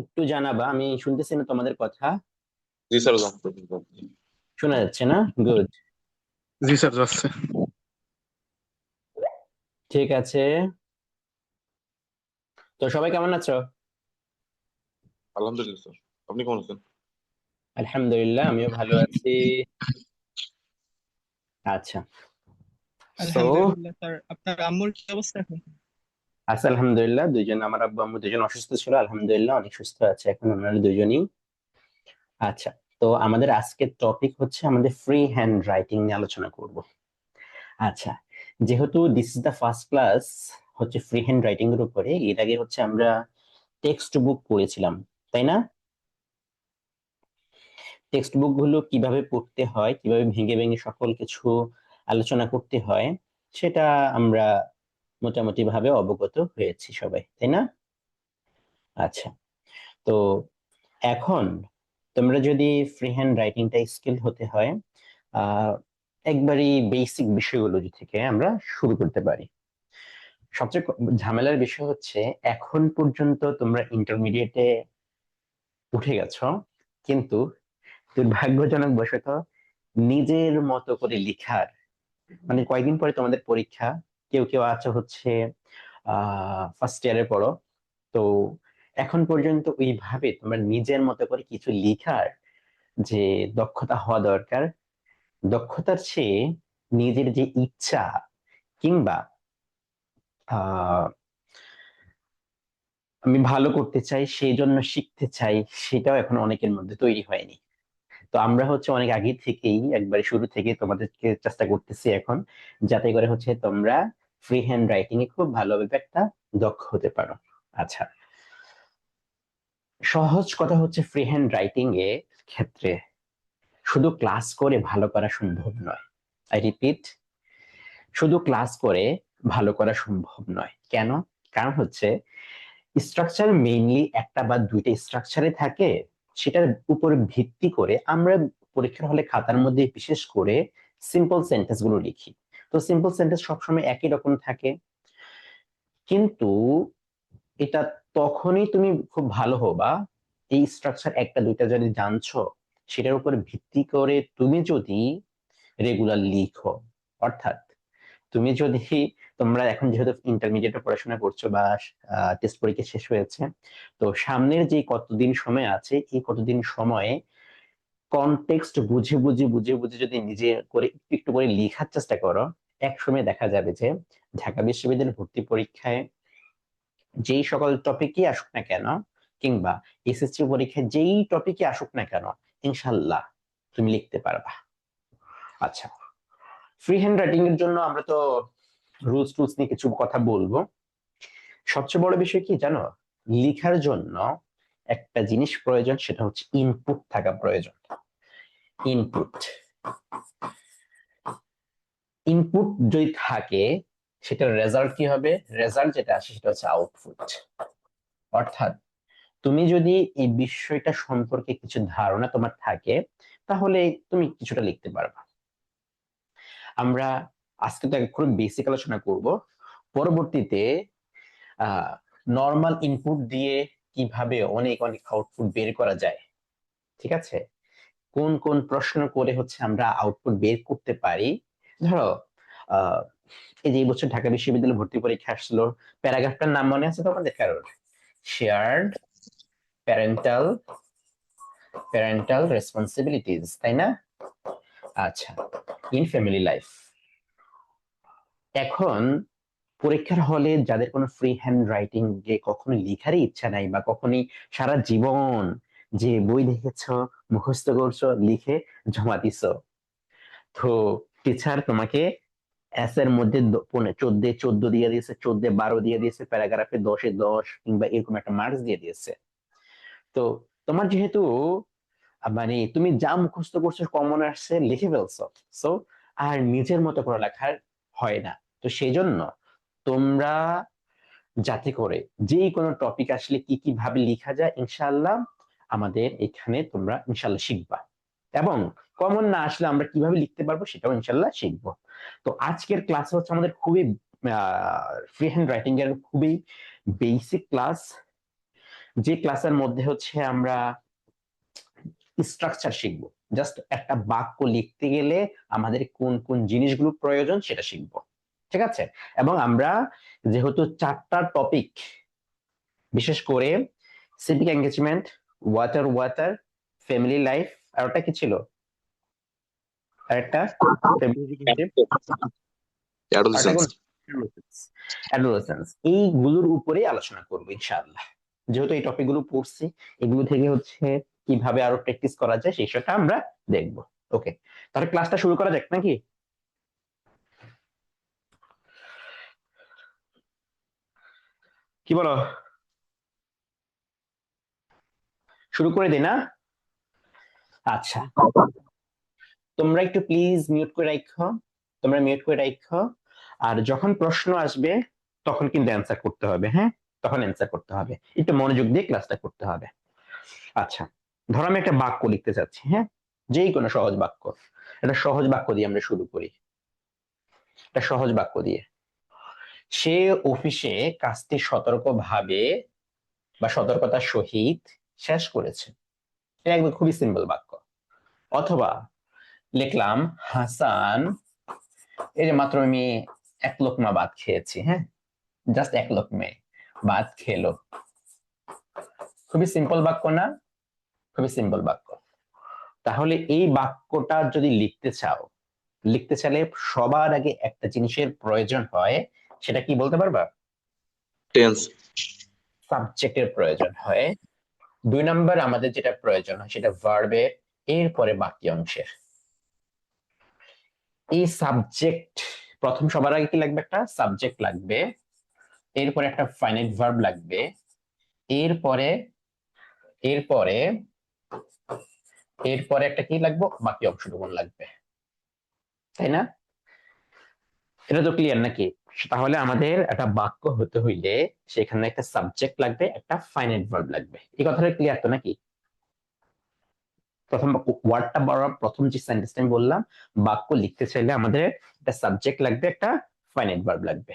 একটু জানাবা, আমি শুনতেছি না তোমাদের কথা। জি স্যার। শোনা যাচ্ছে না? গুড। জি স্যার যাচ্ছে। ঠিক আছে। তো সবাই কেমন আছো? আলহামদুলিল্লাহ স্যার। আপনি কেমন আছেন? আলহামদুলিল্লাহ, আমিও ভালো আছি। আচ্ছা। সো আলহামদুলিল্লাহ স্যার, আপনার আম্মুর কি অবস্থা এখন? আছে আলহামদুলিল্লাহ, দুইজন, আমার আব্বু আম্মু দুইজন অসুস্থ ছিল, আলহামদুলিল্লাহ অনেক সুস্থ আছে এখন ওনারা দুইজনই। আচ্ছা। তো আমাদের আজকের টপিক হচ্ছে আমাদের ফ্রি হ্যান্ড রাইটিং নিয়ে আলোচনা করব। আচ্ছা। যেহেতু this is the first class হচ্ছে ফ্রি হ্যান্ড রাইটিং এর উপরে, এর আগে হচ্ছে আমরা টেক্সট বুক পড়েছিলাম, তাই না? টেক্সট বুক গুলো কিভাবে পড়তে হয়, কিভাবে ভেঙে ভেঙে সকল কিছু আলোচনা করতে হয়, সেটা আমরা মোটামুটি ভাবে অবগত হয়েছি সবাই, তাই না? আচ্ছা। তো এখন তোমরা যদি ফ্রি হ্যান্ড রাইটিংটা স্কিল হতে হয়, আহ একবারই বেসিক বিষয়গুলো থেকে আমরা শুরু করতে পারি। সবচেয়ে ঝামেলার বিষয় হচ্ছে এখন পর্যন্ত তোমরা ইন্টারমিডিয়েটে উঠে গেছো, কিন্তু দুর্ভাগ্যজনক বশত নিজের মতো করে লিখার, মানে কয়েকদিন পরে তোমাদের পরীক্ষা, কেউ কেউ আছে হচ্ছে ফার্স্ট ইয়ারে পড়ো, তো এখন পর্যন্ত ওইভাবে তোমরা নিজের মতো করে কিছু লিখার যে দক্ষতা হওয়া দরকার, দক্ষতার চেয়ে নিজের যে ইচ্ছা কিংবা আহ আমি ভালো করতে চাই সেই জন্য শিখতে চাই, সেটাও এখন অনেকের মধ্যে তৈরি হয়নি। তো আমরা হচ্ছে অনেক আগে থেকেই একবারে শুরু থেকে তোমাদেরকে চেষ্টা করতেছি এখন, যাতে করে হচ্ছে তোমরা ফ্রি হ্যান্ড রাইটিং এ খুব ভালোভাবে একটা দক্ষ হতে পারো। আচ্ছা। সহজ কথা হচ্ছে ফ্রি হ্যান্ড রাইটিং এ ক্ষেত্রে শুধু ক্লাস করে ভালো করা সম্ভব নয়। আই রিপিট, শুধু ক্লাস করে ভালো করা সম্ভব নয়। কেন? কারণ হচ্ছে স্ট্রাকচার মেইনলি একটা বা দুইটা স্ট্রাকচারে থাকে, সেটার উপর ভিত্তি করে আমরা পরীক্ষার হলে খাতার মধ্যে বিশেষ করে সিম্পল সেন্টেন্স গুলো লিখি। তো সিম্পল সেন্টেন্স সবসময় একই রকম থাকে, কিন্তু এটা তখনই তুমি খুব ভালো হবা এই স্ট্রাকচার একটা দুইটা যদি জানছো, সেটার উপর ভিত্তি করে তুমি যদি রেগুলার লিখো। অর্থাৎ তুমি যদি, তোমরা এখন যেহেতু ইন্টারমিডিয়েটে পড়াশোনা করছো বা টেস্ট পরীক্ষা শেষ হয়েছে, তো সামনের যে কতদিন সময় আছে, এই কতদিন সময়ে কনটেক্সট বুঝে বুঝে বুঝে বুঝে যদি নিজে করে একটু একটু করে লেখার চেষ্টা করো, এক সময় দেখা যাবে যে ঢাকা বিশ্ববিদ্যালয়ের ভর্তি পরীক্ষায় যেই সকল টপিকই আসুক না কেন, কিংবা এসএসসি পরীক্ষায় যেই টপিকই আসুক না কেন, ইনশাল্লাহ তুমি লিখতে পারবা। আচ্ছা। ফ্রি হ্যান্ড রাইটিং এর জন্য আমরা তো রুলস টুলস নিয়ে কিছু কথা বলবো। সবচেয়ে বড় বিষয় কি জানো? লেখার জন্য একটা জিনিস প্রয়োজন, সেটা হচ্ছে ইনপুট থাকা প্রয়োজন। ইনপুট, ইনপুট যদি থাকে, সেটার রেজাল্ট কি হবে? রেজাল্ট যেটা আসে সেটা হচ্ছে আউটপুট। অর্থাৎ তুমি যদি এই বিষয়টা সম্পর্কে কিছু ধারণা তোমার থাকে, তাহলে তুমি কিছুটা লিখতে পারবা। আমরা আজকে তো খুব বেসিক আলোচনা করব, পরবর্তীতে আহ নর্মাল ইনপুট দিয়ে কিভাবে অনেক অনেক আউটপুট বের করা যায়, ঠিক আছে? কোন কোন প্রশ্ন করে হচ্ছে আমরা আউটপুট বের করতে পারি। ধরো, আহ এই যে এই বছর ঢাকা বিশ্ববিদ্যালয়ে ভর্তি পরীক্ষা আসলো, প্যারাগ্রাফটার নাম মনে আছে তোমাদের কারোর? শেয়ার্ড প্যারেন্টাল প্যারেন্টাল রেসপন্সিবিলিটিস, তাই না? আচ্ছা। In family life. এখন পরীক্ষার হলে যাদের কোনো ফ্রি হ্যান্ড রাইটিং যে কখনো লেখারই ইচ্ছা নাই, বা কখনোই সারা জীবন যে বই দেখেছো, মুখস্থ করছো, লিখে জমা দিছো, তো টিচার তোমাকে এস এর মধ্যে 14 14 দিয়ে দিয়েছে, 14 12 দিয়ে দিয়েছে, প্যারাগ্রাফে 10 এ 10 কিংবা এরকম একটা মার্কস দিয়ে দিয়েছে। তো তোমার যেহেতু মানে তুমি যা মুখস্থ করছো কমন আসছে, লিখে ফেলছো, সো আর নিজের মতো করে লেখার হয় না। তো সেই জন্য তোমরা যাতে করে যেই কোনো টপিক আসলে কি কি ভাবে লেখা যায়, ইনশাআল্লাহ আমাদের এখানে তোমরা ইনশাআল্লাহ শিখবা। এবং কমন না আসলে আমরা কিভাবে লিখতে পারবো সেটাও ইনশাআল্লাহ শিখবো। তো আজকের ক্লাস হচ্ছে আমাদের খুবই ফ্রি হ্যান্ড রাইটিং এর খুবই বেসিক ক্লাস। যে ক্লাসের মধ্যে হচ্ছে আমরা স্ট্রাকচার শিখবো, জাস্ট একটা বাক্য লিখতে গেলে আমাদের কোন কোন জিনিসগুলো প্রয়োজন সেটা শিখবো, ঠিক আছে? এবং আমরা যেহেতু 4টা টপিক, বিশেষ করে civic engagement, water water, family life, আর ওটা কি ছিল আরেকটা, ফ্যামিলি রিলেশনশিপ, অ্যাডোলেসেন্স। অ্যাডোলেসেন্স, এইগুলোর উপরেই আলোচনা করবো ইনশাআল্লাহ। যেহেতু এই টপিক গুলো পড়ছি, এগুলো থেকে হচ্ছে কিভাবে আরো প্র্যাকটিস করা যায় সেই বিষয়টা আমরা দেখবো। ওকে, তাহলে ক্লাসটা শুরু করা যাক নাকি? কি বলো, শুরু করে দিই না? আচ্ছা, তোমরা একটু প্লিজ মিউট করে রাখো, তোমরা মিউট করে রাখো। আর যখন প্রশ্ন আসবে তখন কিন্তু অ্যান্সার করতে হবে, হ্যাঁ? তখন অ্যান্সার করতে হবে, একটু মনোযোগ দিয়ে ক্লাসটা করতে হবে। আচ্ছা, ধরো আমি একটা বাক্য লিখতে চাচ্ছি, হ্যাঁ? যেই কোনো সহজ বাক্য, একটা সহজ বাক্য দিয়ে আমরা শুরু করি, একটা সহজ বাক্য দিয়ে। সে অফিসে কাজটি সতর্কভাবে বা সতর্কতার সহিত শেষ করেছে। এটা একদম খুবই সিম্পল বাক্য। অথবা লিখলাম, হাসান, এই যে মাত্র আমি 1 লোকমা ভাত খেয়েছি, হ্যাঁ, জাস্ট 1 লোকমে ভাত খেলো। খুবই সিম্পল বাক্য না? খুবই সিম্পল বাক্য। তাহলে এই বাক্যটা যদি লিখতে চাইলে সবার আগে একটা জিনিসের প্রয়োজন হয়, সেটা কি বলতে পারবা? টেন্স। সাবজেক্টের প্রয়োজন হয়। 2 নাম্বার আমাদের যেটা প্রয়োজন হয় সেটা ভার্বের, এরপরে বাকি অংশের। এই সাবজেক্ট, প্রথম সবার আগে কি লাগবে? একটা সাবজেক্ট লাগবে, এরপরে একটা ফাইনাইট ভার্ব লাগবে, এরপরে এরপরে এরপরে একটা কি লাগবে? বাকি অংশটুকু লাগবে, তাই না? এটা তো ক্লিয়ার নাকি? তাহলে আমাদের একটা বাক্য হতে হইলে সেখানে একটা সাবজেক্ট লাগবে, একটা ফাইনাইট ভার্ব লাগবে। এই কথাটা ক্লিয়ার তো নাকি? প্রথম ওয়ার্ডটা বলার প্রথম যে সেন্টেন্সটা আমি বললাম, বাক্য লিখতে চাইলে আমাদের একটা সাবজেক্ট লাগবে, একটা ফাইনাইট ভার্ব লাগবে।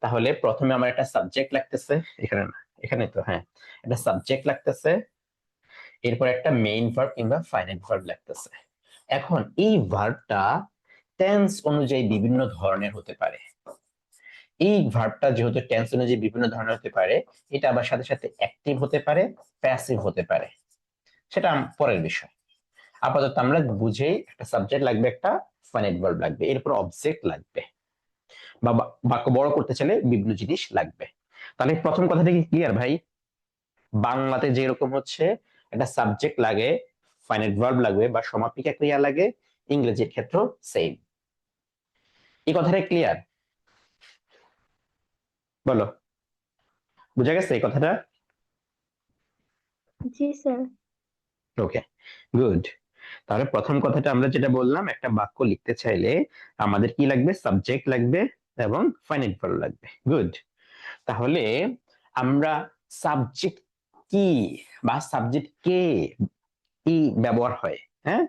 তাহলে প্রথমে আমার একটা সাবজেক্ট লাগতেছে, এখানে না, এখানে তো, হ্যাঁ, একটা সাবজেক্ট লাগতেছে, এরপর একটা মেইন ভার্ব কিংবা ফাইনাইট ভার্ব লাগতেছে। এখন এই ভার্বটা টেন্স অনুযায়ী বিভিন্ন ধরনের হতে পারে। এই ভার্বটা যেহেতু টেন্স অনুযায়ী বিভিন্ন ধরনের হতে পারে, এটা আবার সাথে সাথে অ্যাক্টিভ হতে পারে, প্যাসিভ হতে পারে, সেটা পরের বিষয়। আপাতত আমরা বুঝেই একটা সাবজেক্ট লাগবে, একটা ফাইনাইট ভার্ব লাগবে, এরপর অবজেক্ট লাগবে, বা বাক্য বড় করতে চাইলে বিভিন্ন জিনিস লাগবে। তাহলে প্রথম কথাটা কি ক্লিয়ার ভাই? বাংলাতে যেরকম হচ্ছে একটা সাবজেক্ট লাগে, ফাইনাইট ভার্ব লাগবে বা সমাপিকা ক্রিয়া লাগে, ইংরেজির ক্ষেত্রেও সেম। এই কথাটা ক্লিয়ার? বলো, বুঝা গেছে এই কথাটা? জি স্যার। ওকে, গুড। তাহলে প্রথম কথাটা আমরা যেটা বললাম, একটা বাক্য লিখতে চাইলে আমাদের কি লাগবে? সাবজেক্ট লাগবে এবং ফাইনাইট ভার্ব লাগবে। গুড। তাহলে আমরা সাবজেক্ট কি বা সাবজেক্ট কে কি ব্যবহার হয়, হ্যাঁ,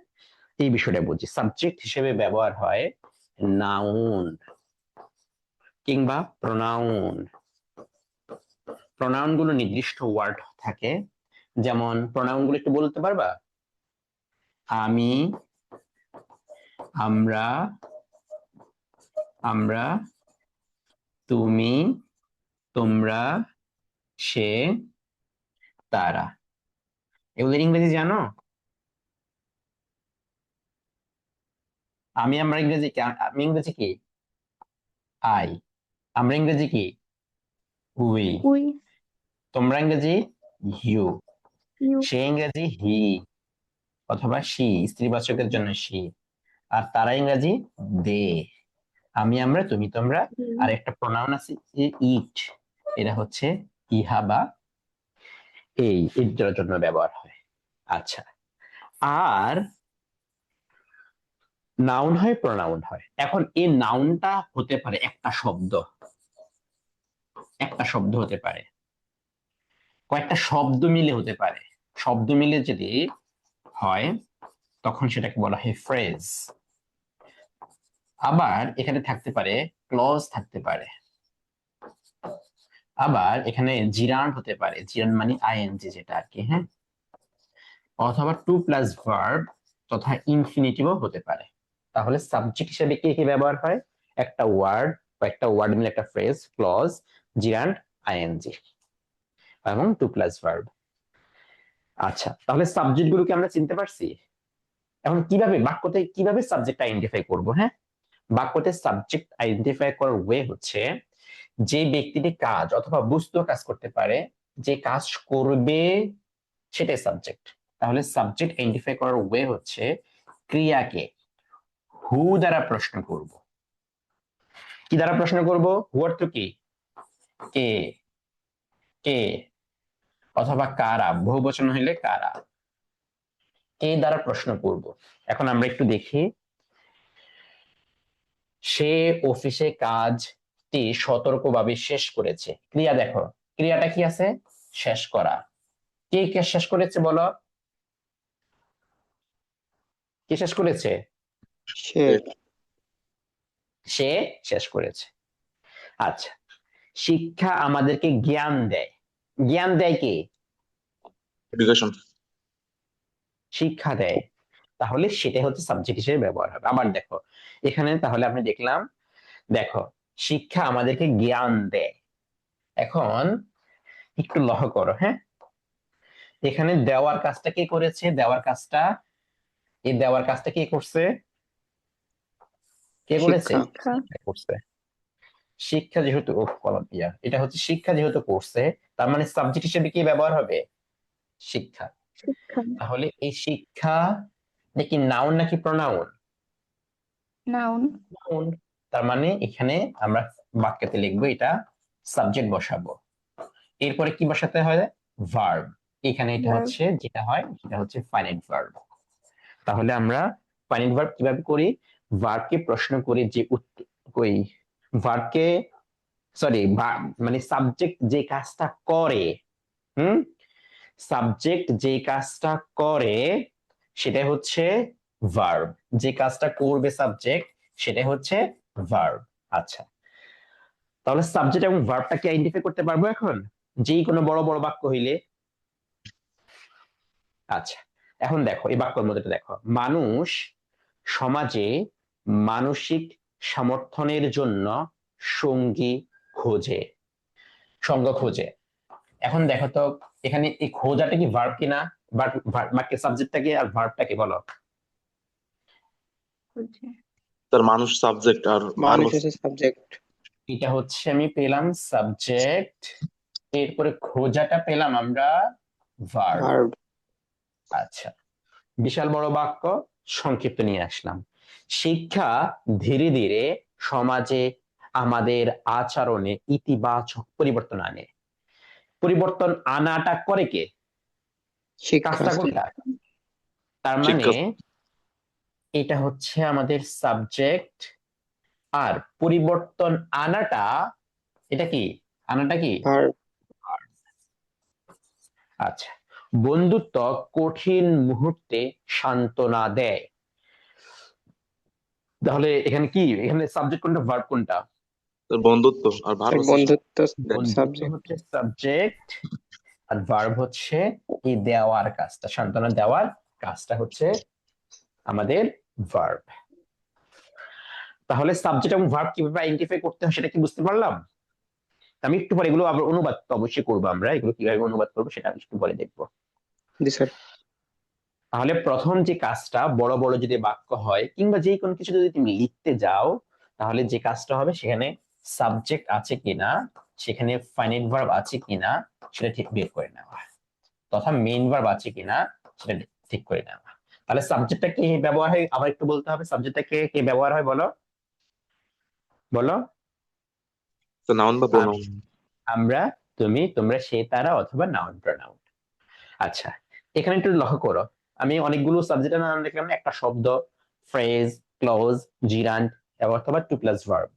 এই বিষয়টা বুঝি। সাবজেক্ট হিসেবে ব্যবহার হয় নাউন কিংবা প্রোনাউন। প্রোনাউন গুলো নির্দিষ্ট ওয়ার্ড থাকে, যেমন প্রোনাউন গুলো একটু বলতে পারবা? আমি, আমরা, আমরা, তুমি, তোমরা, সে, তারা। এগুলোর ইংরেজি জানো? আমরা ইংরেজি কি? আমি ইংরেজি কি? আই। আমরা ইংরেজি কি? উই। উই। তোমরা ইংরেজি ইউ। ইউ। সে ইংরেজি হি অথবা শি, স্ত্রীবাচকের জন্য শি। আর তারা ইংরেজি দে। আমি, আমরা, তুমি, তোমরা। আর একটা প্রোনাউন আছে ইট, এটা হচ্ছে ইহা বা এই, এটার জন্য ব্যবহার হয়। আচ্ছা, আর নাউন হয়, প্রোনাউন হয়। এখন এই নাউনটা হতে পারে একটা শব্দ, একটা শব্দ হতে পারে, কয়েকটা শব্দ মিলে হতে পারে। শব্দ মিলে যদি হয় তখন সেটাকে বলা হয় ফ্রেজ। আবার এখানে থাকতে পারে ক্লজ, থাকতে পারে। আবার এখানে জিরান্ড হতে পারে, জিরান্ড মানে আইএনজি যেটা আর কি, হ্যাঁ, অথবা টু প্লাস ভার্ব তথা ইনফিনিটিভও হতে পারে। তাহলে সাবজেক্ট হিসেবে কি কি ব্যবহার হয়? একটা ওয়ার্ড বা একটা ওয়ার্ড মিলে একটা ফ্রেজ, ক্লজ, জিরান্ড, আইএনজি এবং টু প্লাস ভার্ব। আচ্ছা, তাহলে সাবজেক্ট গুলোকে আমরা চিনতে পারছি। এখন কিভাবে বাক্যতে কিভাবে সাবজেক্ট আইডেন্টিফাই করব? হ্যাঁ, বাক্যতে সাবজেক্ট আইডেন্টিফাই করার ওয়ে হচ্ছে যে ব্যক্তিটি কাজ অথবা বস্তু কাজ করতে পারে, যে কাজ করবে সেটাই সাবজেক্ট। তাহলে সাবজেক্ট আইডেন্টিফাই করার ওয়ে হচ্ছে ক্রিয়াকে হু দ্বারা প্রশ্ন করব। কি দ্বারা প্রশ্ন করব? হু অর্থ কি? কে, কে, অথবা কারা, বহুবচন হইলে কারা, কে দ্বারা প্রশ্ন করব। এখন আমরা একটু দেখি, সে অফিসে কাজটি সতর্কভাবে শেষ করেছে। ক্রিয়া দেখো, ক্রিয়াটা কি আছে? শেষ করা। কে কে শেষ করেছে বলো? কে শেষ করেছে? সে সে শেষ করেছে। আচ্ছা, শিক্ষা আমাদেরকে জ্ঞান দেয়। জ্ঞান দেয় কে? এডুকেশন। শিক্ষা দেয়। তাহলে সেটা হচ্ছে সাবজেক্ট হিসেবে ব্যবহার হবে। আবার দেখো এখানে, তাহলে আপনি দেখলাম, দেখো শিক্ষা আমাদেরকে জ্ঞান দেয়। এখন একটু লক্ষ্য করো, হ্যাঁ, এখানে দেওয়ার কাজটা কে করেছে? দেওয়ার কাজটা, এই দেওয়ার কাজটা কে করছে? কে করেছে? শিক্ষা শিক্ষা করছে। শিক্ষা যেহেতু কলম্বিয়া, এটা হচ্ছে শিক্ষা যেহেতু করছে, তার মানে সাবজেক্ট হিসেবে কি ব্যবহার হবে? শিক্ষা। শিক্ষা তাহলে এই শিক্ষা নাকি নাউন নাকি প্রনাউন? Noun noun. তার মানে এখানে আমরা বাক্যতে লিখবো এটা সাবজেক্ট বসাবো, এরপরে কি বসাতে হয়? ভার্ব। এখানে এটা verb হচ্ছে যেটা হয় সেটা হচ্ছে ফাইনাইট ভার্ব। তাহলে আমরা ফাইনাইট ভার্ব কিভাবে করি? ভার্বকে প্রশ্ন করি যে ওই ভার্বকে, সরি, মানে সাবজেক্ট যে কাজটা করে, হুম, সাবজেক্ট যে কাজটা করে সেটা হচ্ছে ভার্ব। যে কাজটা করবে সাবজেক্ট সেটা হচ্ছে ভার্ব। আচ্ছা, তাহলে সাবজেক্ট এবং ভার্বটাকে আইডেন্টিফাই করতে পারবো এখন যেই কোনো বড় বড় বাক্য হইলে। আচ্ছা, এখন দেখো এই বাক্যের মধ্যে দেখো, মানুষ সমাজে মানসিক সমর্থনের জন্য সঙ্গী খোঁজে, সঙ্গ খোঁজে। এখন দেখো তো এখানে এই খোঁজাটা কি ভার্ব কিনা? বাক্যের সাবজেক্টটা কি আর ভার্বটা কি বলো? খুঁজে তার মানুষ সাবজেক্ট আর মানুষ হচ্ছে সাবজেক্ট এটা হচ্ছে আমি পেলাম সাবজেক্ট, এরপরে খোঁজাটা পেলাম আমরা ভার্ব। ভার্ব আচ্ছা, বিশাল বড় বাক্য, সংক্ষিপ্ত নিয়ে আসলাম। শিক্ষা ধীরে ধীরে সমাজে আমাদের আচরণে ইতিবাচক পরিবর্তন আনে। পরিবর্তন আনাটা করে কে? শিক্ষা কাজটা কোনটা? তার মানে শিক্ষা। এটা হচ্ছে আমাদের সাবজেক্ট, আর পরিবর্তন আনাটা, এটা কি? আনাটা কি? ভার্ব আচ্ছা, বন্ধুত্ব কঠিন মুহূর্তে সান্ত্বনা দেয়। তাহলে এখানে কি, এখানে সাবজেক্ট কোনটা ভার্ব কোনটা? তার বন্ধুত্ব আর ভার হচ্ছে বন্ধুত্ব বন্ধুত্ব সাবজেক্ট হচ্ছে সাবজেক্ট, আর ভার্ব হচ্ছে এই দেওয়ার কাজটা, সান্ত্বনা দেওয়ার কাজটা হচ্ছে আমাদের ভার্ব। তাহলে সাবজেক্ট এবং ভার্ব কিভাবে আইডেন্টিফাই করতে হয় সেটা কি বুঝতে পারলাম? আমি একটু পরে এগুলো আবার অনুবাদ তো অবশ্যই করবো, আমরা এগুলো কিভাবে অনুবাদ করবো সেটা আমি একটু পরে দেখবো। জি স্যার তাহলে প্রথম যে কাজটা, বড় বড় যদি বাক্য হয় কিংবা যে কোনো কিছু যদি তুমি লিখতে যাও, তাহলে যে কাজটা হবে সেখানে সাবজেক্ট আছে কিনা, সেখানে ফাইনাইট ভার্ব আছে কিনা সেটা ঠিক বের করে নেওয়া, তথা মেইন ভার্ব আছে কিনা সেটা ঠিক করে নেওয়া। তাহলে সাবজেক্টটা কি ব্যবহার হয় আবার একটু বলতে হবে, সাবজেক্টটা কে কে ব্যবহার হয় বলো, বলো। নাউন বা প্রোনাউন। আমরা, তুমি, তোমরা, সে, তারা, অথবা নাউন প্রোনাউন। আচ্ছা, এখানে একটু লক্ষ্য করো, আমি অনেকগুলো সাবজেক্টের নাম লিখলাম না, একটা শব্দ, ফ্রেজ, ক্লজ, জিরান্ড অথবা টু প্লাস ভার্ব।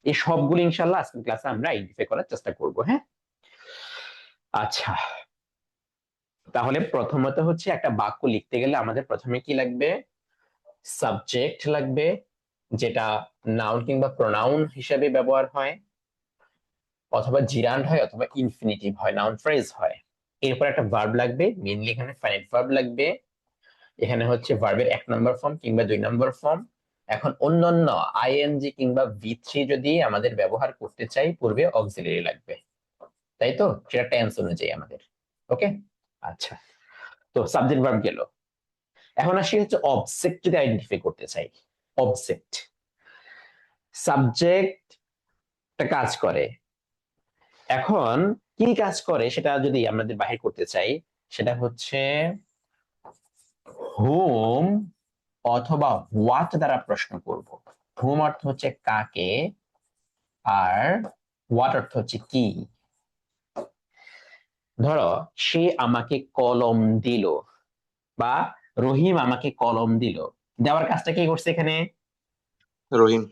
এই সবগুলো ইনশাআল্লাহ আজকের ক্লাসে আমরা আইডেন্টিফাই করার চেষ্টা করব, হ্যাঁ। আচ্ছা, তাহলে প্রথমত হচ্ছে একটা বাক্য লিখতে গেলে আমাদের প্রথমে কি লাগবে? সাবজেক্ট লাগবে, যেটা নাউন কিংবা প্রোনাউন হিসেবে ব্যবহার হয়। অথবা জিরান্ড হয় অথবা ইনফিনিটিভ হয়, নাউন ফ্রেজ হয়। এরপর একটা ভার্ব লাগবে, মেইনলি এখানে ফাইনাইট ভার্ব লাগবে। এখানে হচ্ছে ভার্বের 1 নম্বর ফর্ম কিংবা 2 নম্বর ফর্ম। এখন অন্যান্য আইএনজি কিংবা ভি3 যদি আমাদের ব্যবহার করতে চাই, পূর্বে অক্সিলারি লাগবে, তাই তো? সেটা টেন্স অনুযায়ী আমাদের। ওকে, আচ্ছা। তো সাবজেক্ট ভার্ব গেল। এখন আসি হচ্ছে অবজেক্ট যদি আইডেন্টিফাই করতে চাই। অবজেক্ট, সাবজেক্ট একটা কাজ করে। এখন কি কাজ করে সেটা যদি আমাদের বাহির করতে চাই, সেটা হচ্ছে হুম অথবা হোয়াট দ্বারা প্রশ্ন করব। হুম অর্থ হচ্ছে কাকে, আর হোয়াট অর্থ হচ্ছে কি। ধরো সে আমাকে কলম দিল, বা রহিম আমাকে কলম দিল। দেওয়ার কাজটা কে করছে এখানে? রহিম।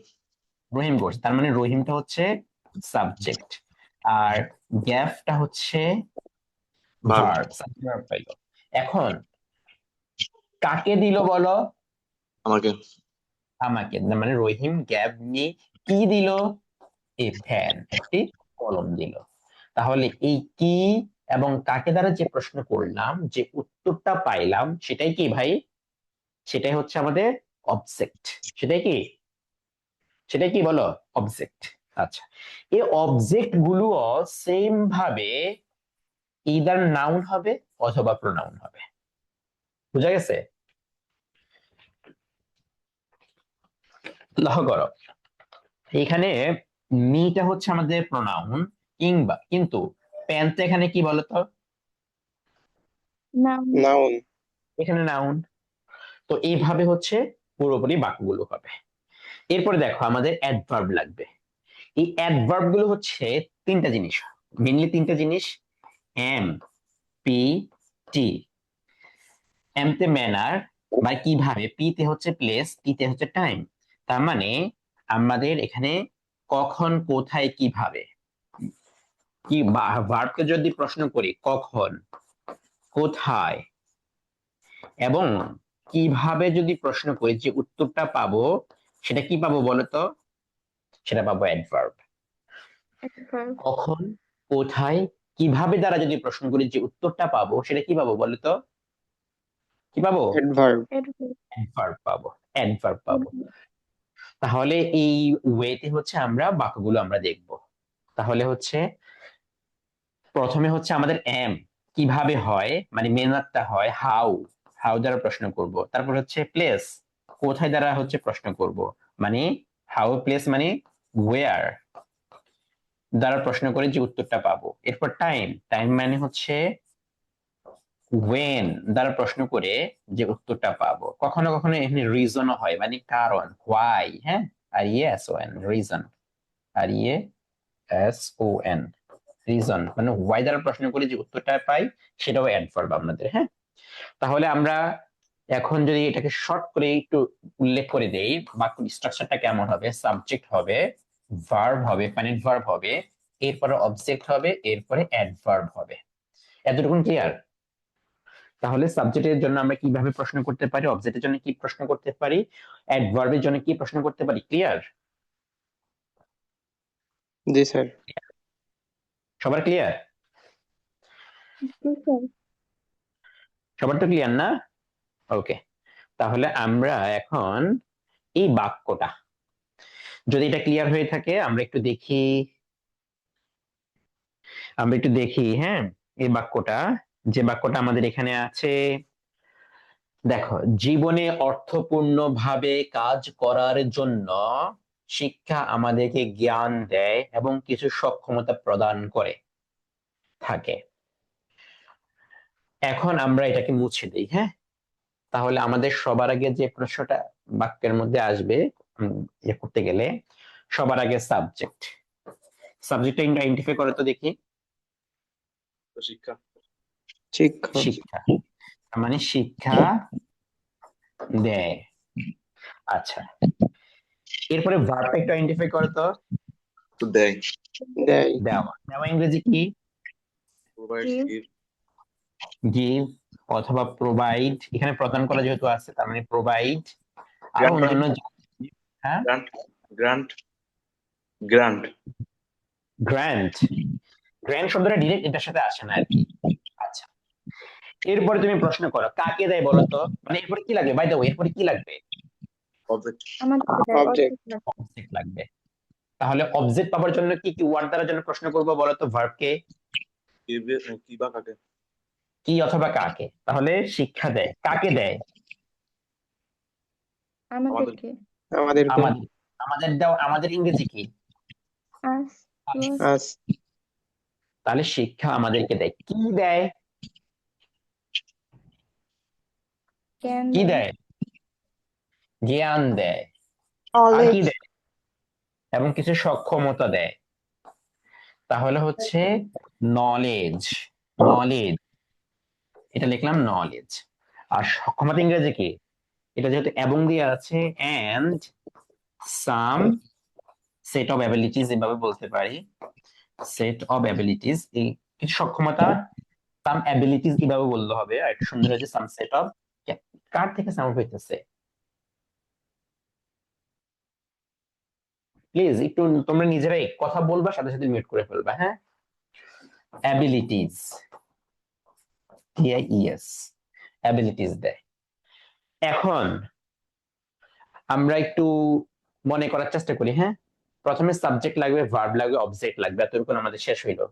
রহিম করছে, তার মানে রহিমটা হচ্ছে সাবজেক্ট, আর গ্যাফটা হচ্ছে ভার্ব। ভার্ব, সাবজেক্ট ভার্ব পাইলো। এখন কাকে দিল বলো? আমাকে। আমাকে, মানে রহিম গ্যাব মি কি দিল? এ ফ্যান, একটি কলম দিল। তাহলে এই কি এবং কাকে দ্বারা যে প্রশ্ন করলাম, যে উত্তরটা পাইলাম, সেটাই কি ভাই? সেটাই হচ্ছে আমাদের অবজেক্ট। সেটাই কি? সেটাই কি বলো? অবজেক্ট। আচ্ছা, এই অবজেক্ট গুলো সেম ভাবে ইদার নাউন হবে অথবা প্রোনাউন হবে। বুঝা গেছে? লক্ষ্য করো, এখানে মিটা হচ্ছে আমাদের প্রোনাউন, কিংবা কিন্তু প্যান্ট এখানে কি বলতো? নাউন। নাউন। এখানে নাউন। তো এইভাবে হচ্ছে পুরোপুরি বাক্যগুলো হবে। এরপরে দেখো আমাদের অ্যাডভার্ব লাগবে। এই অ্যাডভার্ব গুলো হচ্ছে 3টা জিনিস, মেইনলি 3টা জিনিস। এম, পি, টি। এম তে ম্যানার বা কিভাবে, পি তে হচ্ছে প্লেস, টি তে হচ্ছে টাইম। তার মানে আমাদের এখানে কখন, কোথায়, কিভাবে। কি ভার্বকে যদি প্রশ্ন করি কখন, কোথায় এবং কিভাবে যদি প্রশ্ন করি, যে উত্তরটা পাবো সেটা কি পাবো বলতো? সেটা পাবো অ্যাডভার্ব। অ্যাডভার্ব। কখন, কোথায়, কিভাবে দ্বারা যদি প্রশ্ন করি, যে উত্তরটা পাবো সেটা কি পাবো বলতো? কি পাবো? অ্যাডভার্ব। অ্যাডভার্ব। অ্যাডভার্ব পাবো, অ্যাডভার্ব পাবো। তাহলে এই ওয়েতে হচ্ছে আমরা বাক্যগুলো আমরা দেখব। তাহলে হচ্ছে প্রথমে হচ্ছে আমাদের এম, কিভাবে হয়, মানে মেনারটা হয় হাউ, হাউ দ্বারা প্রশ্ন করব। তারপর হচ্ছে প্লেস, কোথায় দ্বারা হচ্ছে প্রশ্ন করব, মানে হাউ প্লেস মানে ওয়্যার দ্বারা প্রশ্ন করে যে উত্তরটা পাবো। এরপর টাইম, টাইম মানে হচ্ছে ওয়েন দ্বারা প্রশ্ন করে যে উত্তরটা পাবো। কখনো কখনো এখানে রিজনও হয়, মানে কারণ, হোয়াই। হ্যাঁ, আর এস ও এন, রিজন। আর এস ও এন, রিজন, মানে হোয়াই দ্বারা প্রশ্ন করে যে উত্তরটা পাই, সেটাও অ্যাডভার্ব আমাদের। হ্যাঁ, তাহলে আমরা এখন যদি এটাকে শর্ট করে একটু উল্লেখ করে দেই, বাক্য স্ট্রাকচারটা কেমন হবে? সাবজেক্ট হবে, ভার্ব হবে, ফাইনাইট ভার্ব হবে, এরপরে অবজেক্ট হবে, এরপরে অ্যাডভার্ব হবে। এতটুকু ক্লিয়ার? তাহলে সাবজেক্টের জন্য আমরা কিভাবে প্রশ্ন করতে পারি, অবজেক্টের জন্য কি প্রশ্ন করতে পারি, অ্যাডভার্বের জন্য কি প্রশ্ন করতে পারি। ক্লিয়ার? জি স্যার। সবার ক্লিয়ার? জি স্যার। সবার তো ক্লিয়ার না? ওকে, তাহলে আমরা এখন এই বাক্যটা, যদি এটা ক্লিয়ার হয়ে থাকে, আমরা একটু দেখি। হ্যাঁ, এই বাক্যটা, যে বাক্যটা আমাদের এখানে আছে, দেখো, জীবনে অর্থপূর্ণভাবে কাজ করার জন্য শিক্ষা আমাদেরকে জ্ঞান দেয় এবং কিছু সক্ষমতা প্রদান করে থাকে। এখন আমরা এটাকে মুছে দিই। হ্যাঁ, তাহলে আমাদের সবার আগে যে প্রশ্নটা বাক্যের মধ্যে আসবে, ইয়ে করতে গেলে, সবার আগে সাবজেক্ট। সাবজেক্টটা আইডেন্টিফাই করো তো দেখি। শিক্ষা। শিক্ষা। শিক্ষা, মানে শিক্ষা দেয়। আচ্ছা, এরপরে ভার্বটা একটু আইডেন্টিফাই করো তো। তো দেয়। দেয়। দেওয়া, দেওয়া ইংরেজি কি? Provides, Give. গিভ। গিভ অথবা প্রোভাইড, এখানে প্রদান করা যেহেতু আছে, তার মানে প্রোভাইড। আর গ্রান্ট। অন্যান্য হ্যাঁ, grant. Grant. Grant. Grant grant শব্দটা ডিরেক্ট এটার সাথে আসে না আর কি। আচ্ছা, এরপরে তুমি প্রশ্ন করো কাকে দেয় বলো তো, মানে এরপরে কি লাগবে, বাই দ্য ওয়ে এরপরে কি লাগবে? অবজেক্ট। আমাদেরকে দেয় Object. object না। অবজেক্ট লাগবে। তাহলে অবজেক্ট পাওয়ার জন্য কি কি ওয়ার্ড দ্বারা জন্য প্রশ্ন করবো বলো তো? ভার্ব কে, কি বা কাকে? কি অথবা কাকে। তাহলে শিক্ষা দেয় কাকে দেয়? আমাদেরকে আমাদেরকে। আমাদের। আমাদের দাও, আমাদের ইংরেজি কি? us to us Us. তাহলে শিক্ষা আমাদেরকে দেয়। কি দেয়? জ্ঞান কি দেয় দেয়? জ্ঞান দেয়। আর কি knowledge দেয়? এবং কিছু সক্ষমতা দেয়। তাহলে হচ্ছে নলেজ। নলেজ, এটা লিখলাম নলেজ। আর সক্ষমতা ইংরেজি কি? এটা যেহেতু এবং দিয়ে আছে, and some set of abilities এভাবে বলতে পারি। সেট অফ অ্যাবিলিটিস, এই কিছু সক্ষমতা, সাম অ্যাবিলিটিস এভাবে বলতে হবে। আর একটু সুন্দর হয়েছে সাম সেট অফ। কার থেকে সাউন্ড হইতেছে? প্লিজ একটু তোমরা নিজেরাই কথা বলবা, সাথে সাথে মিউট করে ফেলবা, হ্যাঁ? অ্যাবিলিটিস, টিআইইএস, অ্যাবিলিটিস দেয়। এখন আমরা একটু মনে করার চেষ্টা করি, হ্যাঁ? প্রথমে সাবজেক্ট লাগবে, ভার্ব লাগবে, অবজেক্ট লাগবে, এতটুকু আমাদের শেষ হইলো।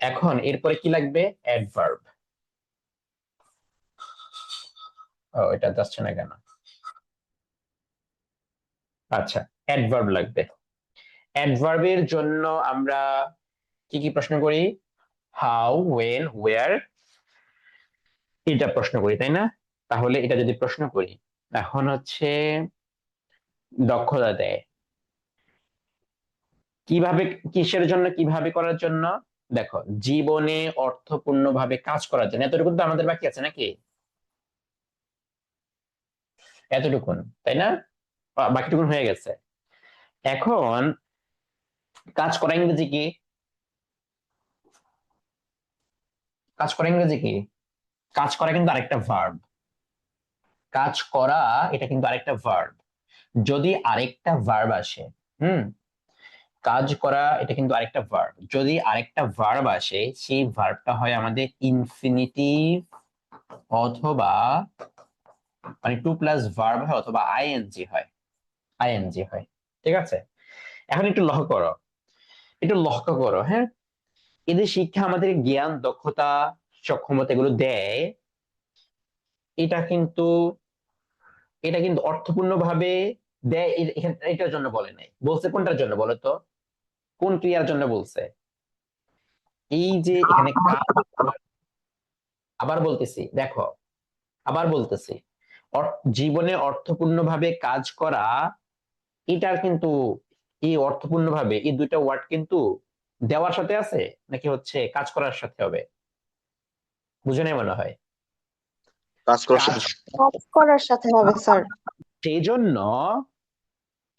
এখন এরপরে কি লাগবে? অ্যাডভার্ব। ও, এটা যাচ্ছে না কেন? আচ্ছা, অ্যাডভার্ব লাগবে। অ্যাডভার্বের জন্য আমরা কি কি প্রশ্ন করি? হাউ, ওয়েন, ওয়্যার, এটা প্রশ্ন করি, তাই না? তাহলে এটা যদি প্রশ্ন করি, এখন হচ্ছে দক্ষতা দেয় কিভাবে, কিসের জন্য, কিভাবে করার জন্য? দেখো, জীবনে অর্থপূর্ণভাবে কাজ করার জন্য। এতটুকু তো আমাদের বাকি আছে নাকি? এতটুকুন, তাই না? বাকিটুকুন হয়ে গেছে। এখন কাজ করা ইংরেজি কি? কাজ করা ইংরেজি কি? কাজ করা কিন্তু আরেকটা ভার্ব। কাজ করা, এটা কিন্তু আরেকটা ভার্ব। যদি আরেকটা ভার্ব আসে, কাজ করা এটা কিন্তু আরেকটা ভার্ব। যদি আরেকটা ভার্ব আসে, সেই ভার্বটা হয় আমাদের ইনফিনিটিভ, অথবা মানে টু প্লাস ভার্ব হয়, অথবা আইএনজি হয়। আইএনজি হয়, ঠিক আছে? এখন একটু লক্ষ্য করো, একটু লক্ষ্য করো, হ্যাঁ? এদের শিক্ষা আমাদের জ্ঞান, দক্ষতা, সক্ষমতা এগুলো দেয়। এটা কিন্তু, এটা কিন্তু অর্থপূর্ণ ভাবে দেয়। এটার জন্য বলে নাই, বলছে কোনটার জন্য বলো তো? কোন ক্রিয়ার জন্য বলছে? এই যে এখানে কাজ, আবার বলতেছি দেখো, আবার বলতেছি, জীবনে অর্থপূর্ণভাবে কাজ করা, এটার কিন্তু, এই অর্থপূর্ণভাবে এই দুইটা ওয়ার্ড কিন্তু দেওয়ার সাথে আছে নাকি হচ্ছে কাজ করার সাথে হবে? বুঝে নাই মনে হয়। কাজ করার কাজ, সাথে। কাজ করার সাথে হবে স্যার সেই জন্য,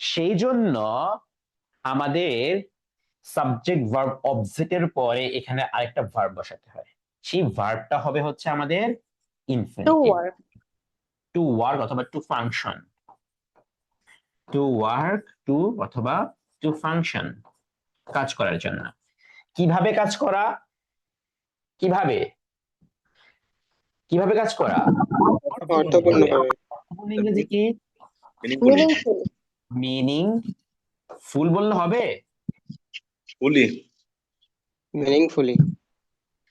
সেই জন্য আমাদের সাবজেক্ট ভার্ব অবজেক্টের পরে এখানে আরেকটা ভার্ব বসাতে হয়। সেই ভার্বটা হবে হচ্ছে আমাদের to infinitive. Work to work অথবা to function. To work, to অথবা টু ফাংশন, কাজ করার জন্য। কিভাবে কাজ করা? কিভাবে, কিভাবে কাজ করা? অর্থপূর্ণভাবে। ইংরেজি কি? মিনিংফুলি। মিনিংফুল মিনিং ফুল বললে হবে? ফুলি। Meaningfully.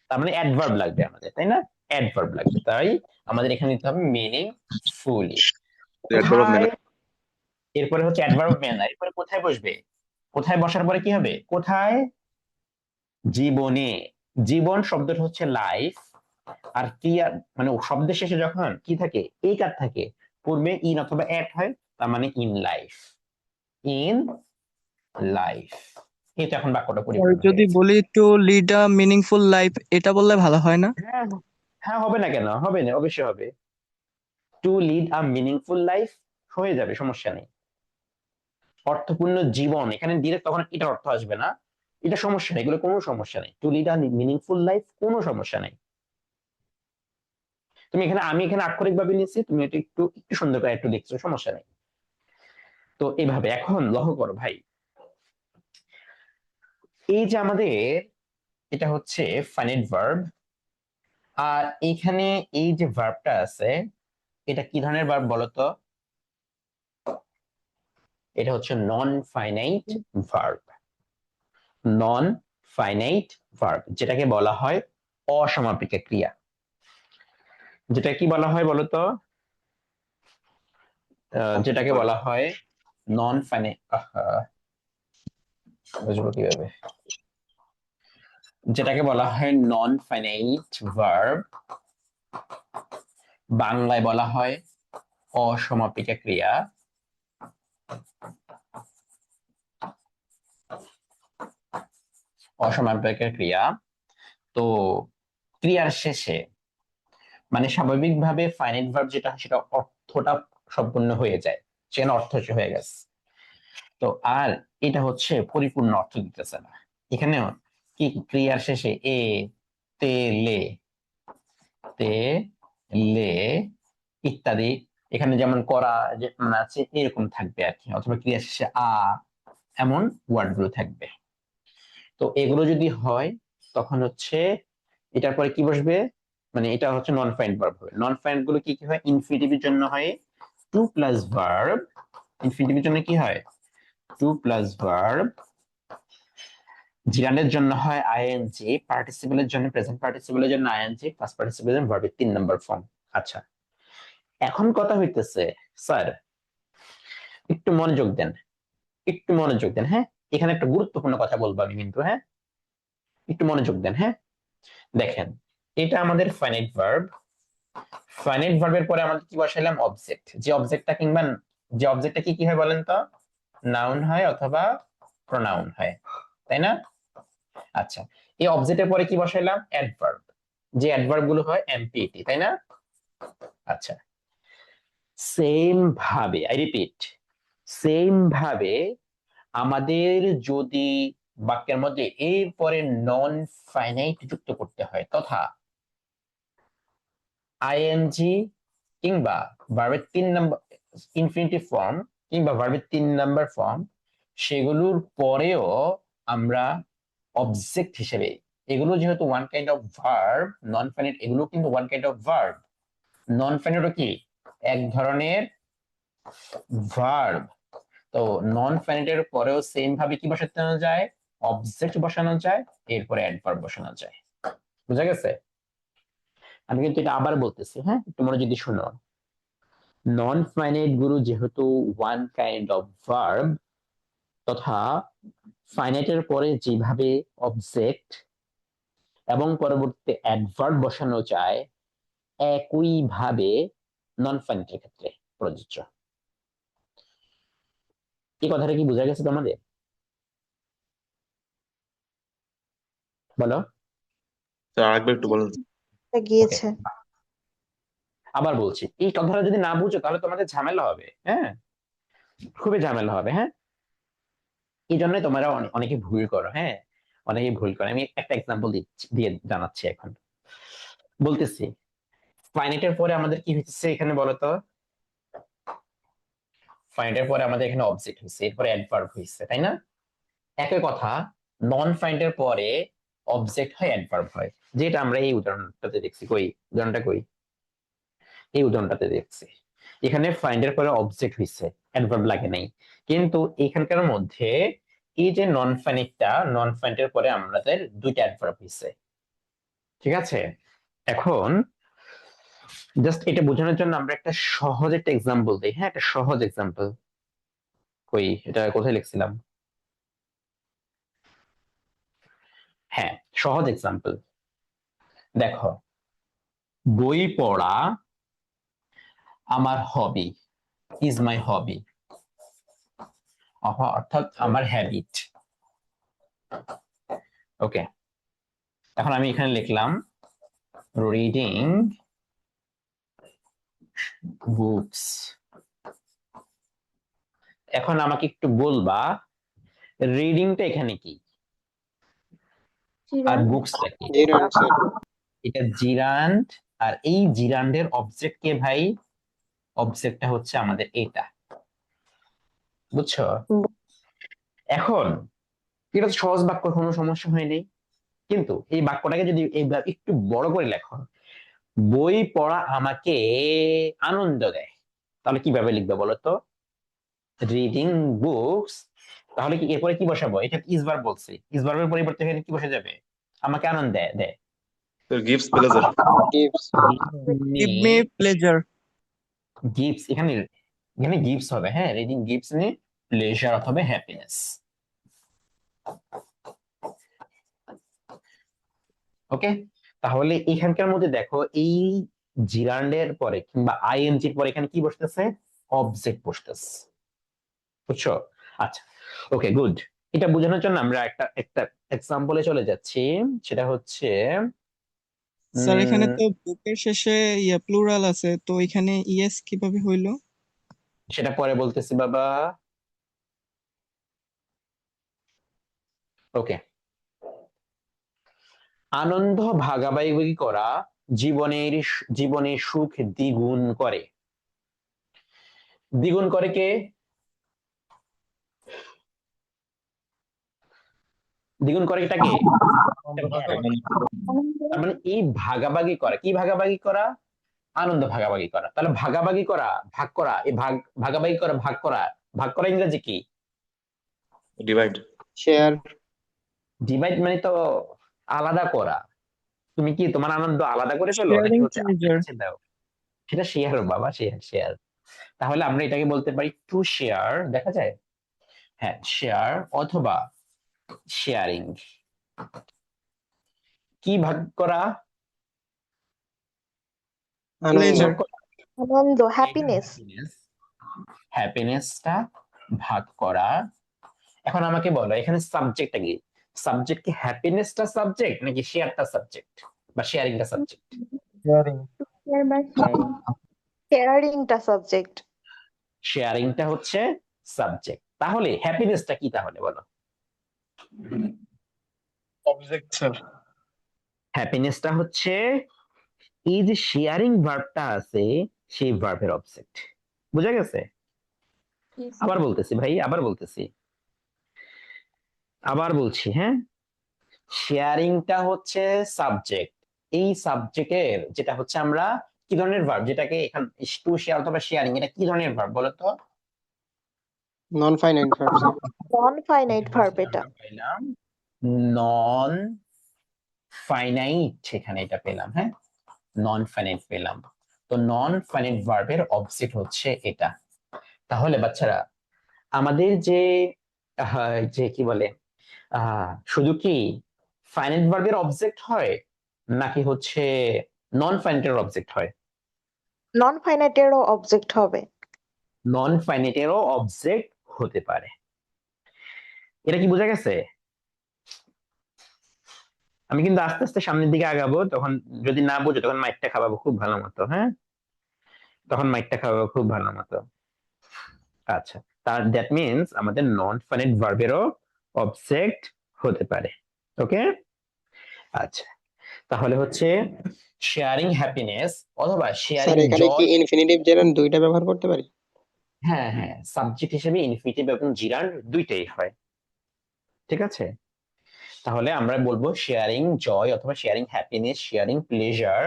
তার মানে অ্যাডভার্ব লাগবে আমাদের, তাই না? অ্যাডভার্ব লাগবে, তাই আমাদের এখানে নিতে হবে মিনিং ফুলি। অ্যাডভার্ব অফ কোথায়? ম্যানার। এরপরে হচ্ছে অ্যাডভার্ব ম্যানার। এরপরে কোথায় বসবে? কোথায় বসার পরে কি হবে? কোথায়? জীবনে। জীবন শব্দটা হচ্ছে লাইফ, আর ক্রিয়া মানে শব্দের শেষে যখন কি থাকে, এই কার থাকে, পূর্বে ইন অথবা এট হয়, তার মানে ইন লাইফ। In life. এই তো এখন বাক্যটা আর পরিপূর্ণ হয়ে যদি গেছে। বলি to lead a meaningful life, এটা বললে ভালো হয় না? হ্যাঁ, হ্যাঁ, হবে না কেন? হবে না, অবশ্যই হবে। To lead a meaningful life হয়ে যাবে, সমস্যা নেই। অর্থপূর্ণ জীবন, এখানে ডিরেক্ট তখন এটার অর্থ আসবে না, এটা সমস্যা নেই, এগুলো কোনো সমস্যা নেই। To lead a meaningful life, কোনো সমস্যা নেই। তুমি এখানে, আমি এখানে আক্ষরিক ভাবে নিয়েছি, তুমি এটা একটু একটু সুন্দর করে একটু লিখছো, সমস্যা নেই। তো এইভাবে এখন লক্ষ্য করো ভাই, এই যে আমাদের এটা হচ্ছে ফাইনাইট ভার্ব, আর এখানে এই যে ভার্বটা আছে এটা কি ধরনের ভার্ব বলতো? এটা হচ্ছে নন ফাইনাইট ভার্ব। নন ফাইনাইট ভার্ব যেটাকে বলা হয় অসমাপিকা ক্রিয়া। যেটা কি বলা হয় বলতো? যেটাকে বলা হয় নন ফাইনাইট, বুঝবো কিভাবে? যেটাকে বলা হয় নন ফাইনাইট ভার্ব, বাংলায় বলা হয় অসমাপিকা ক্রিয়া। অসমাপিকা ক্রিয়া। তো ক্রিয়ার শেষে মানে স্বাভাবিকভাবে ফাইনাইট ভার্ব যেটা সেটা অর্থটা সম্পূর্ণ হয়ে যায়, সেখানে অর্থ হয়ে গেছে। তো আর এটা হচ্ছে পরিপূর্ণ অর্থ দিতেছে না। এখানেও কি ক্রিয়ার শেষে এ, তে, লে, তে, লে ইত্যাদি, এখানে যেমন করা যে আছে এরকম থাকবে আর কি, অথবা ক্রিয়ার শেষে আ, এমন ওয়ার্ড গুলো থাকবে। তো এগুলো যদি হয় তখন হচ্ছে এটার পরে কি বসবে, মানে এটা হচ্ছে নন ফাইনাইট ভার্ব হবে। নন ফাইনাইট গুলো কি কি হয়? ইনফিনিটিভের জন্য হয় টু প্লাস ভার্ব। ইনফিনিটিভের জন্য কি হয়? Two plus verb. জিরান্ডের জন্য হয় আইএনজি, পার্টিসিপেলের জন্য প্রেজেন্ট পার্টিসিপেলের জন্য আইএনজি, পাস্ট পার্টিসিপেলের জন্য ভার্বের 3 নাম্বার ফর্ম। আচ্ছা, এখন কথা হইতেছে স্যার একটু মনোযোগ দেন, একটু মনোযোগ দেন। হ্যাঁ, এখানে একটা গুরুত্বপূর্ণ কথা বলবো আমি কিন্তু, হ্যাঁ একটু মনোযোগ দেন। হ্যাঁ, দেখেন এটা আমাদের ফাইনাইট ভার্ব। ফাইনাইট ভার্বের পরে আমাদের কি বসাইলাম? অবজেক্ট। যে অবজেক্টটা কিংবা যে অবজেক্টটা কি কি হয় বলেন তো? নাউন হয় অথবা প্রোনাউন হয়, তাই না? আচ্ছা, এই অবজেক্টের পরে কি বসাইলাম? অ্যাডভার্ব। যে অ্যাডভার্ব গুলো হয় এমপিটি, তাই না? আচ্ছা, সেম ভাবে আই রিপিট, সেম ভাবে আমাদের যদি বাক্যের মধ্যে এর পরে নন ফাইনাইট যুক্ত করতে হয় তথা আইএনজি কিংবা ভার্বের 3 নাম্বার ইনফিনিটিভ ফর্ম কিংবা ভার্বের 3 নাম্বার ফর্ম, সেগুলোর পরেও আমরা অবজেক্ট হিসেবে, এগুলো যেহেতু one kind of verb, non finite এগুলো কিন্তু ওয়ান কাইন্ড অফ ভার্ব। নন ফাইনাইটও কি? এক ধরনের ভার্ব। তো নন ফাইনাইটের পরেও সেম ভাবে কি বসানো যায়? অবজেক্ট বসানো যায়, এরপরে অ্যাডভার্ব বসানো যায়। বুঝা গেছে? আমি কিন্তু এটা আবার বলতেছি, হ্যাঁ একটু মনোযোগ দিয়ে শুনো। নন ফাইনাইট গুলো যেহেতু ওয়ান কাইন্ড অফ ভার্ব, তথা ফাইনাইটের পরে যেভাবে অবজেক্ট এবং পরবর্তীতে অ্যাডভার্ব বসানো যায়, একই ভাবে নন ফাইনাইটের ক্ষেত্রে প্রযোজ্য। এই কথাটা কি বোঝা গেছে তোমাদের? বলো। স্যার আরেকবার একটু বলেন। গিয়েছে। আবার বলছি, এই কথাটা যদি না বুঝো তাহলে তোমাদের ঝামেলা হবে, হ্যাঁ খুবই ঝামেলা হবে। হ্যাঁ, এই জন্যই তোমরা অনেকে ভুল করো। হ্যাঁ, অনেকে ভুল করে। আমি একটা এক্সাম্পল দিয়ে জানাচ্ছি এখন। বলতেছি ফাইনাইটের পরে আমাদের কি হচ্ছে এখানে বলতো? ফাইনাইটের পরে আমাদের এখানে অবজেক্ট হয়েছে, এরপরে অ্যাডভার্ব হয়েছে, তাই না? একই কথা নন ফাইনাইটের পরে অবজেক্ট হয়, অ্যাডভার্ব হয়, যেটা আমরা এই উদাহরণটাতে দেখছি। কই উদাহরণটা কই? এই উদাহরণটাতে দেখছি এখানে ফাইন্ডের পরে অবজেক্ট হইছে, অ্যাডভার্ব লাগে নাই। কিন্তু এখানকার মধ্যে এই যে নন ফাইনাইটটা, নন ফাইনাইটের পরে আমাদের দুইটা অ্যাডভার্ব হইছে, ঠিক আছে? এখন জাস্ট এটা বোঝানোর জন্য আমরা একটা সহজ একটা এক্সাম্পল দিই। হ্যাঁ, একটা সহজ এক্সাম্পল। কই এটা কোথায় লিখছিলাম? হ্যাঁ, সহজ এক্সাম্পল। দেখো, বই পড়া আমার হবি, ইজ মাই হবি, অর্থাৎ আমার হ্যাবিট। ওকে, এখন আমি এখানে লিখলাম রিডিং বুকস। এখন আমাকে একটু বলবা রিডিংটা এখানে কি আর চিরান বুকসটা কি? জিরান স্যার। এটা জিরান্ড, আর এই জিরান্ডের অবজেক্ট কে ভাই? অবজেক্টটা হচ্ছে আমাদের এটা, বুঝছো? এখন এটা তো সহজ বাক্য, কোনো সমস্যা হয়নি। কিন্তু এই বাক্যটাকে যদি এইবার একটু বড় করে লেখো, বই পড়া আমাকে আনন্দ দেয়, তাহলে কিভাবে লিখবে বলো তো? রিডিং বুকস, তাহলে কি এরপরে কি বসাবো? এটা ইজ ভার্ব বলছি, ইজ ভার্বের পরিবর্তে এখানে কি বসে যাবে? আমাকে আনন্দ দেয়, দেয়। Sir gives pleasure. gives give me pleasure. Gives, এখানে এখানে গিভস হবে, হ্যাঁ, রিডিং গিভস মি প্লেজার অথবা হ্যাপিনেস। ওকে, তাহলে এখানকার মধ্যে দেখো এই জিরান্ডের পরে কিংবা আইএনজির পরে এখানে কি বসতেছে? অবজেক্ট বসতেছে, বুঝছো? আচ্ছা, ওকে, গুড। এটা বোঝানোর জন্য আমরা একটা একটা এক্সাম্পলে চলে যাচ্ছি, সেটা হচ্ছে স্যার এখানে উম, তো বুকের শেষে প্লুরাল আছে, তো এখানে ইয়েস কিভাবে হইলো? সেটা পরে বলতেছি বাবা। ওকে, আনন্দ ভাগাভাগি করা জীবনের সুখ দ্বিগুণ করে। দ্বিগুণ করে কে? দ্বিগুণ করে এটা কে? তার মানে এই ভাগাভাগি করা, কি ভাগাভাগি করা? আনন্দ ভাগাভাগি করা। তাহলে ভাগাভাগি করা, ভাগ করা, এই ভাগাভাগি করা, ভাগ করা, ভাগ করা ইংরেজি কি? ডিভাইড। share ডিভাইড মানে তো আলাদা করা। তুমি কি তোমার আনন্দ আলাদা করে ফেলো নাকি শেয়ারিং হচ্ছে আমার প্লেজার। কাছে দাও? সেটা শেয়ার বাবা, শেয়ার শেয়ার। তাহলে আমরা এটাকে বলতে পারি টু শেয়ার, দেখা যায়, হ্যাঁ, শেয়ার অথবা শেয়ারিং। কি ভাগ করা? আনন্দ প্লেজার। আনন্দ, হ্যাপিনেস। হ্যাপিনেসটা ভাগ করা। এখন আমাকে বলো এখানে সাবজেক্টটা কি? সাবজেক্ট কি হ্যাপিনেসটা সাবজেক্ট নাকি শেয়ারটা সাবজেক্ট বা শেয়ারিংটা সাবজেক্ট? শেয়ার বা শেয়ারিং। শেয়ারিংটা সাবজেক্ট। শেয়ারিংটা হচ্ছে সাবজেক্ট। তাহলে হ্যাপিনেসটা কি তাহলে বলো? Object sir. হ্যাপিনেসটা হচ্ছে এই যে শেয়ারিং ভার্বটা আছে, সেই ভার্বের অবজেক্ট। বুঝা গেছে? আবার বলতেছি ভাই, আবার বলতেছি, আবার বলছি, হ্যাঁ, শেয়ারিংটা হচ্ছে সাবজেক্ট। এই সাবজেক্টের যেটা হচ্ছে আমরা কি ধরনের ভার্ব, যেটাকে এখানে টু শেয়ার অথবা শেয়ারিং, এটা কি ধরনের ভার্ব বলো তো? non finite verb sir non finite verb এটা। নন ফাইনাইট, এখানে এটা পেলাম, হ্যাঁ, নন ফাইনাইট পেলাম। তো নন ফাইনাইট ভার্বের অবজেক্ট হচ্ছে এটা। তাহলে বাচ্চারা আমাদের যে যে কি বলে, শুধু কি ফাইনাইট ভার্বের অবজেক্ট হয় নাকি হচ্ছে নন ফাইনাইটের অবজেক্ট হয়? নন ফাইনাইটেরও অবজেক্ট হবে। নন ফাইনাইটেরও অবজেক্ট হতে পারে। এটা কি বোঝা গেছে? আমি কিন্তু আস্তে আস্তে সামনের দিকে আগাবো, তখন যদি না বুঝো তখন মাইকটা খাওয়াবো খুব ভালো মতো, হ্যাঁ, তখন মাইকটা খাওয়াবো খুব ভালো মতো। আচ্ছা, তার দ্যাট মিনস আমাদের নন ফাইনাইট ভার্বেরও অবজেক্ট হতে পারে। ওকে, আচ্ছা, তাহলে হচ্ছে শেয়ারিং হ্যাপিনেস অথবা স্যার শেয়ারিং এখানে কি জয়। ইনফিনিটিভ জেরান্ড দুইটা ব্যবহার করতে পারি? হ্যাঁ হ্যাঁ, সাবজেক্ট হিসেবে ইনফিনিটিভ এবং জিরান্ড দুইটাই হয়, ঠিক আছে? তাহলে আমরা বলবো শেয়ারিং জয় অথবা শেয়ারিং হ্যাপিনেস, শেয়ারিং প্লেজার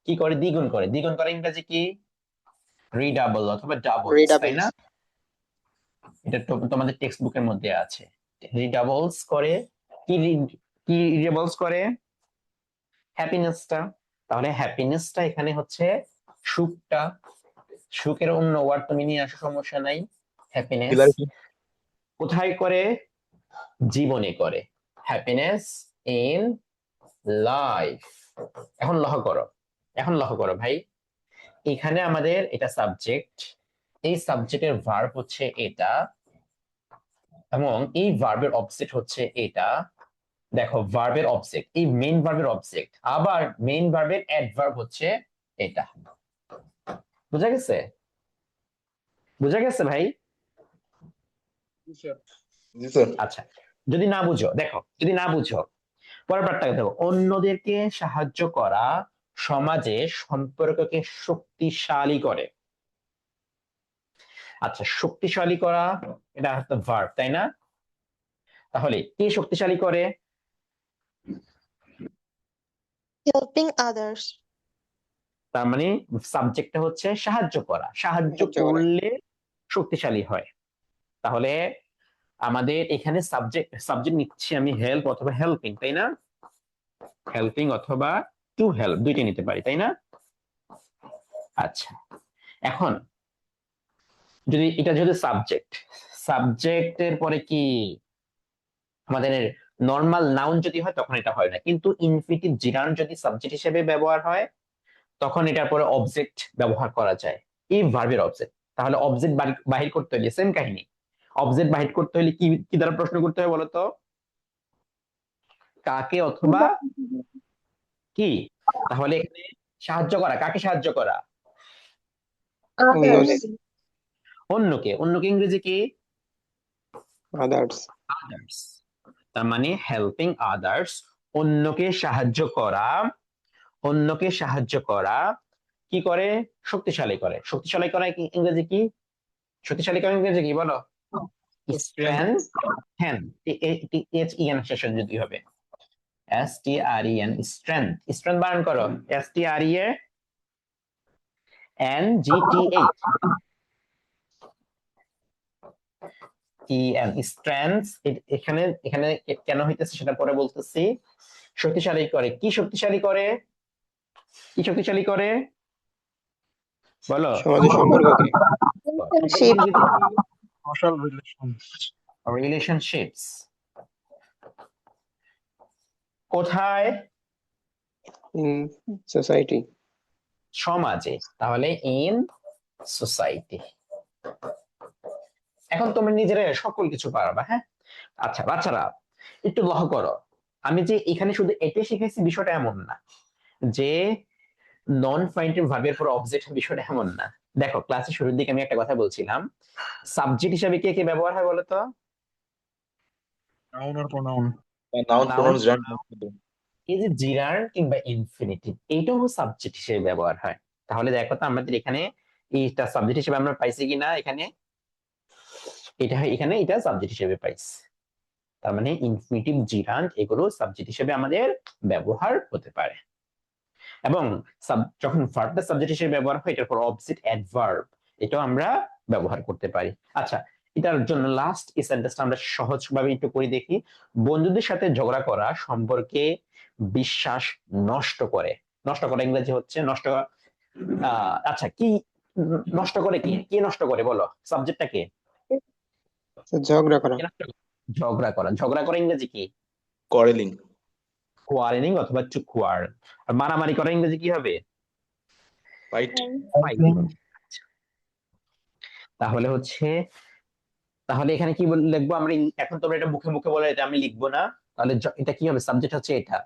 কি করে? দ্বিগুণ করে। দ্বিগুণ করে ইংরেজি কি? রিডাবল অথবা ডাবলস, তাই Redables না? এটা তোমাদের টেক্সট বুকের মধ্যে আছে। রিডাবলস করে কি? কি রিডাবলস করে? হ্যাপিনেসটা। তাহলে হ্যাপিনেসটা এখানে হচ্ছে সুখটা। সুখের অন্য ওয়ার্ড তুমি নিয়ে আসো, সমস্যা নাই। হ্যাপিনেস কোথায় করে? জীবনে করে। Happiness in life. এখন লক্ষ্য করো, এখন লক্ষ্য করো ভাই, এখানে আমাদের এটা সাবজেক্ট, এই সাবজেক্টের ভার্ব হচ্ছে এটা, এবং এই ভার্বের অবজেক্ট হচ্ছে এটা। দেখো, ভার্বের অবজেক্ট, এই মেইন ভার্বের অবজেক্ট, আবার মেইন ভার্বের অ্যাডভার্ব হচ্ছে এটা। বুঝা গেছে? বুঝা গেছে ভাই? জি স্যার। আচ্ছা, যদি না বুঝো, দেখো, যদি না বুঝো পরের পার্টটা দেখো, অন্যদেরকে সাহায্য করা সমাজে সম্পর্ককে শক্তিশালী করে। আচ্ছা, শক্তিশালী করা, এটা একটা ভার্ব, তাই না? তাহলে কে শক্তিশালী করে? helping others, তার মানে সাবজেক্টটা হচ্ছে সাহায্য করা, সাহায্য সাহায্য করা। করলে শক্তিশালী হয়। তাহলে আমাদের এখানে সাবজেক্ট নিচ্ছি আমি হেল্প অথবা হেল্পিং, তাই না? হেল্পিং অথবা টু হেল্প দুইটা নিতে পারি, তাই না? আচ্ছা, এখন যদি এটা যেহেতু সাবজেক্টের পরে কি আমাদের নর্মাল নাউন যদি হয় তখন এটা হয় না, কিন্তু ইনফিনিটিভ জিরান্ড যদি সাবজেক্ট হিসেবে ব্যবহার হয় তখন এটার পরে অবজেক্ট ব্যবহার করা যায়, এই ভার্বের অবজেক্ট। তাহলে অবজেক্ট বাহির করতে হলে সেম কাহিনী, অবজেক্ট বাহির করতে হলে কি কি দ্বারা প্রশ্ন করতে হবে বলতো? কাকে অথবা কি? তাহলে এখানে সাহায্য করা, কাকে সাহায্য করা? others, অন্যকে ইংরেজি কি? আদার্স। আদার্স। তার মানে হেল্পিং আদার্স, অন্যকে সাহায্য করা কি করে? শক্তিশালী করে। শক্তিশালী করা কি ইংরেজি কি? শক্তিশালী করা ইংরেজি কি বলো? স্ট্রেংথেন, STREN শেষে যদি হবে, STREN, স্ট্রেংথ বানান করো, স্ট্রেংথ। এখানে এখানে কেন হইতেছে সেটা পরে বলতেছি। শক্তিশালী করে, কি শক্তিশালী করে? কি শক্তিশালী করে বলো? সমাজের সম্পর্ককে। relationship, Social relations. রিলেশনশিপস। কোথায়? In society. সমাজে। তাহলে ইন সোসাইটি। এখন তোমরা নিজেরা সকল কিছু পারবা, হ্যাঁ? আচ্ছা বাচ্চারা একটু লক্ষ্য করো, আমি যে এখানে শুধু এটাই শিখেছি বিষয়টা এমন না, যে নন ফাইনাইট ভার্বের পর অবজেক্ট বিষয়টা এমন না। দেখো ক্লাসের শুরুর দিকে আমি একটা কথা বলছিলাম, সাবজেক্ট হিসাবে কে কে ব্যবহার হয় বলতো? Noun or pronoun? Noun, Noun, pronouns, gerund. এই যে জিরার কিংবা ইনফিনিটিভ এইটাও সাবজেক্ট হিসেবে ব্যবহার হয়। তাহলে দেখো তো আমাদের এখানে এইটা সাবজেক্ট হিসেবে আমরা পাইছি কিনা, এখানে এটা সাবজেক্ট হিসেবে পাইছি। তার মানে ইনফিনিটিভ জিরান্ট এগুলো সাবজেক্ট হিসেবে আমাদের ব্যবহার হতে পারে। এবং যখন ভার্বটা সাবজেক্ট হিসেবে ব্যবহার হয় এটার পর অবজেক্ট অ্যাডভার্ব এটাও আমরা ব্যবহার করতে পারি। আচ্ছা, এটার জন্য লাস্ট এই সেন্টেন্সটা আমরা সহজভাবে একটু করে দেখি। বন্ধুদের সাথে ঝগড়া করা সম্পর্কে বিশ্বাস নষ্ট করে। নষ্ট করা ইংরেজি হচ্ছে নষ্ট। আচ্ছা, কি নষ্ট করে? কি নষ্ট করে বলো? সাবজেক্টটা কে? ঝগড়া করা। ঝগড়া করা ইংরেজি কি? Quarreling. কোয়ারেলিং অথবা টু কোয়ারেল। আর মারামারি করা ইংরেজি কি হবে? Fight. ফাইটিং। তাহলে হচ্ছে, তাহলে এখানে কি লিখবো আমরা? এখন তোমরা এটা মুখে মুখে বলে, এটা আমি লিখবো না। তাহলে এটা কি হবে? সাবজেক্ট হচ্ছে এটা।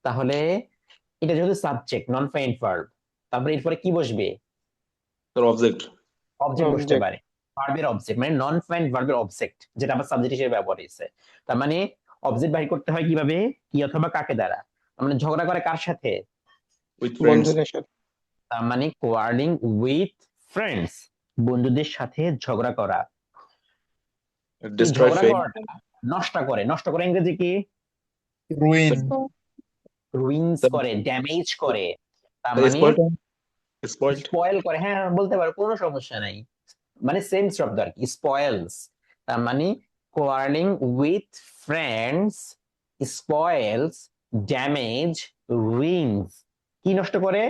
তাহলে এটা যেহেতু সাবজেক্ট নন ফাইনাইট ভার্ব, তারপরে এরপরে কি বসবে? Your object. অবজেক্ট বসতে Object. পারে। ভার্বের অবজেক্ট মানে নন ফাইনাইট ভার্বের অবজেক্ট, যেটা আবার সাবজেক্ট হিসেবে ব্যবহার হয়েছে। তার মানে অবজেক্ট বাহির করতে হয় কিভাবে? কি অথবা কাকে দ্বারা। মানে ঝগড়া করে কার সাথে? With friends. বন্ধুদের সাথে। তার মানে কোয়ার্লিং উইথ ফ্রেন্ডস, বন্ধুদের সাথে ঝগড়া করা। এই Destroy ঝগড়া fame. করাটা নষ্ট করে ইংরেজি কি? Ruin. রুইনস করে, ড্যামেজ করে। তার The মানে spoiled. Spoiled. স্পয়েল করে, হ্যাঁ বলতে পারো, কোনো সমস্যা নাই। মানে সেম শব্দ আর কি, স্পয়েলস। তার মানে quarreling with friends spoils damage ruins. কি নষ্ট করে?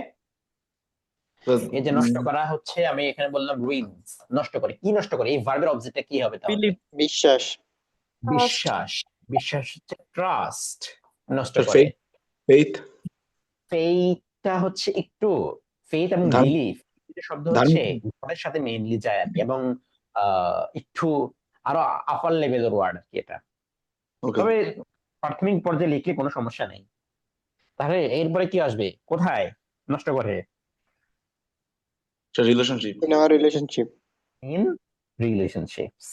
এই যে নষ্ট করা হচ্ছে, আমি এখানে বললাম রুইনস, নষ্ট করে। কি নষ্ট করে? এই ভার্বের অবজেক্টটা কি হবে তাহলে? বিশ্বাস। বিশ্বাস। বিশ্বাস হচ্ছে ট্রাস্ট, নষ্ট The করে। faith. ফেইথটা হচ্ছে একটু, ফেইথ এবং ধার্ম- বিলিফ শব্দ হচ্ছে গডের সাথে মেইনলি যায় আর কি, এবং একটু আরো আপার লেভেলের ওয়ার্ড আর কি এটা। Okay. তবে প্রাথমিক পর্যায়ে লিখলে কোনো সমস্যা নেই। তাহলে এরপরে কি আসবে? কোথায় নষ্ট করে? It's a relationship. In our relationship. In relationships.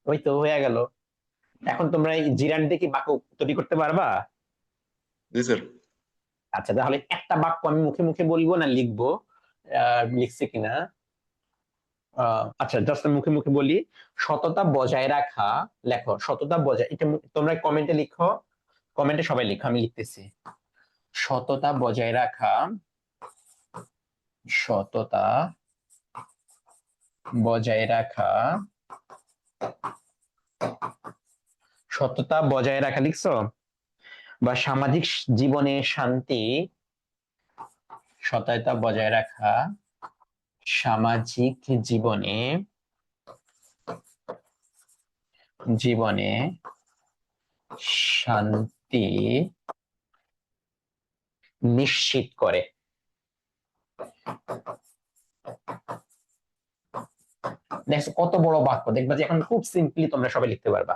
ওই তো হয়ে গেল। এখন তোমরা এই জিরান দিয়ে কি বাক্য তৈরি করতে পারবা? Yes, sir. আচ্ছা, তাহলে একটা বাক্য আমি মুখে মুখে বলবো না লিখবো, লিখছে কিনা আচ্ছা, জাস্ট মুখে মুখে বলি। সততা বজায় রাখা, লেখো সততা বজায়, এটা তোমরা কমেন্টে লিখো, কমেন্টে সবাই লিখো, আমি লিখতেছি। সততা বজায় রাখা, সততা বজায় রাখা, সততা বজায় রাখা লিখছো? বা সামাজিক জীবনে শান্তি, সততা বজায় রাখা সামাজিক জীবনে জীবনে শান্তি নিশ্চিত করে। দেখো কত বড় বাক্য, দেখবা যে এখন খুব সিম্পলি তোমরা সবাই লিখতে পারবা।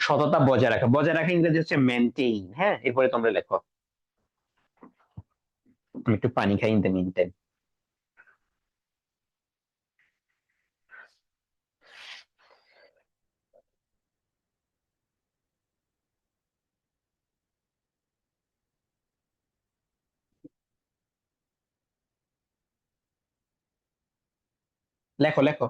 সততা বজায় রাখা, বজায় রাখা ইংরেজি হচ্ছে মেনটেইন। হ্যাঁ, এরপরে তোমরা লেখো। আমি একটু পানি খাই ইন দ্য মিন টাইম। লেখো লেখো।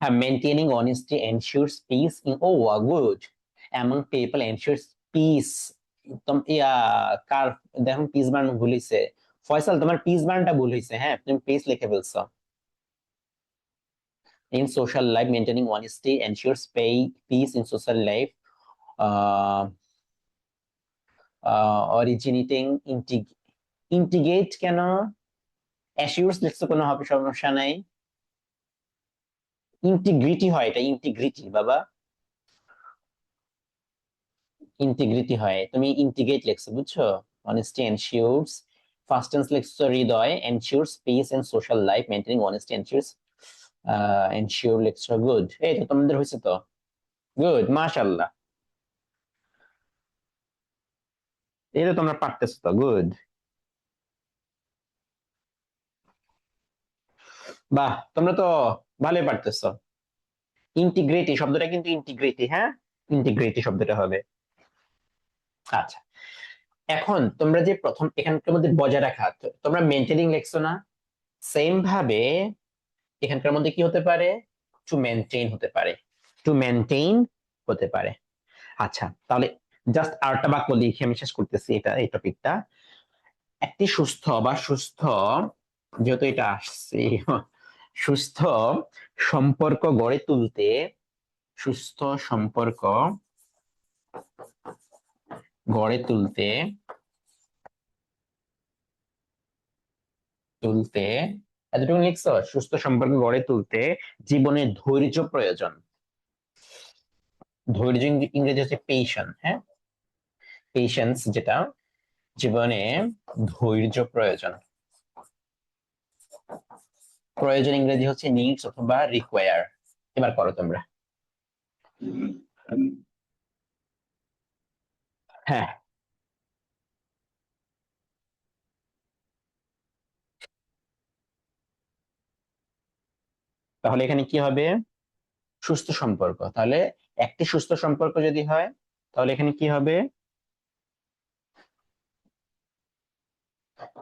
হ্যাঁ, maintaining honesty ensures peace in, ও good, among people ensures peace. কার, দেখুন পিস বানানো ভুল হয়েছে। ফয়সাল, তোমার পিস বানানটা ভুল হয়েছে। হ্যাঁ, তুমি পিস লিখে ফেলছো। In social life maintaining honesty ensures peace in social life, originating integrate, কেন অ্যাসিওরস লিখছো, কোনো হবে সমস্যা নাই। ইন্টিগ্রিটি হয়, এটা ইন্টিগ্রিটি বাবা, ইন্টিগ্রিটি হয়। তুমি ইন্টিগ্রেট লিখছো, বুঝছো? অনেস্টি এনশিওরস, ফার্স্ট টেন্স লিখছো হৃদয়, ensures peace and social life maintaining honesty ensures, ensure লিখছো। গুড, এই তো তোমাদের হয়েছে তো। গুড, মাশাআল্লাহ, এই তো তোমরা পারতেছো তো। গুড, বাহ, তোমরা তো ভালোই পারতেছো। ইন্টিগ্রিটি শব্দটা কিন্তু ইন্টিগ্রিটি, হ্যাঁ, ইন্টিগ্রিটি শব্দটা হবে। আচ্ছা, এখন তোমরা যে প্রথম এখানকার মধ্যে বজায় রাখা, তোমরা মেইনটেনিং লিখছো না? সেম ভাবে এখানকার মধ্যে কি হতে পারে? টু মেনটেইন হতে পারে, টু মেনটেইন হতে পারে। আচ্ছা, তাহলে জাস্ট আরেকটা বাক্য লিখে আমি শেষ করতেছি এটা, এই টপিকটা। একটি সুস্থ বা সুস্থ, যেহেতু এটা আসছে, সুস্থ সম্পর্ক গড়ে তুলতে, সুস্থ সম্পর্ক গড়ে তুলতে তুলতে এতটুকু লিখছো? সুস্থ সম্পর্ক গড়ে তুলতে জীবনে ধৈর্য প্রয়োজন। ধৈর্য ইংরেজি হচ্ছে পেশেন্স। হ্যাঁ, পেশেন্স, যেটা জীবনে ধৈর্য প্রয়োজন। প্রয়োজন ইংরেজি হচ্ছে নিডস অথবা রিকোয়ার। এবার করো তোমরা। হ্যাঁ, তাহলে এখানে কি হবে? সুস্থ সম্পর্ক, তাহলে একটি সুস্থ সম্পর্ক যদি হয়, তাহলে এখানে কি হবে?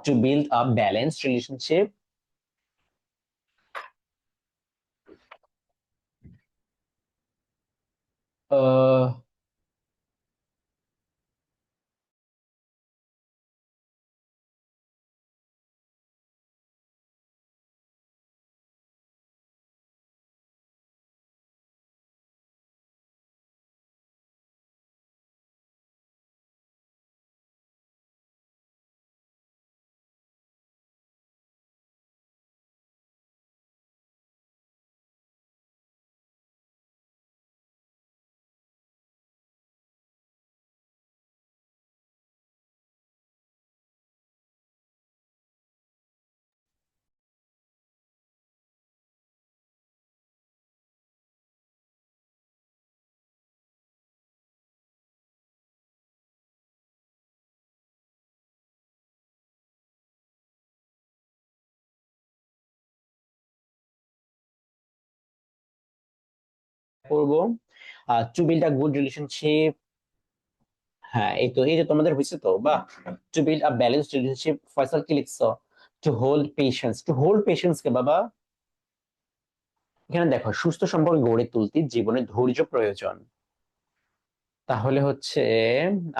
To build a balanced relationship, করবো to build a good relationship. হ্যাঁ, এই যে তোমাদের হয়েছে তো, বা to build a balanced relationship. Faisal কি লিখছো? টু হোল্ড পেশেন্স কে বাবা। এখানে দেখো, সুস্থ সম্পর্ক গড়ে তুলতে জীবনে ধৈর্য প্রয়োজন। তাহলে হচ্ছে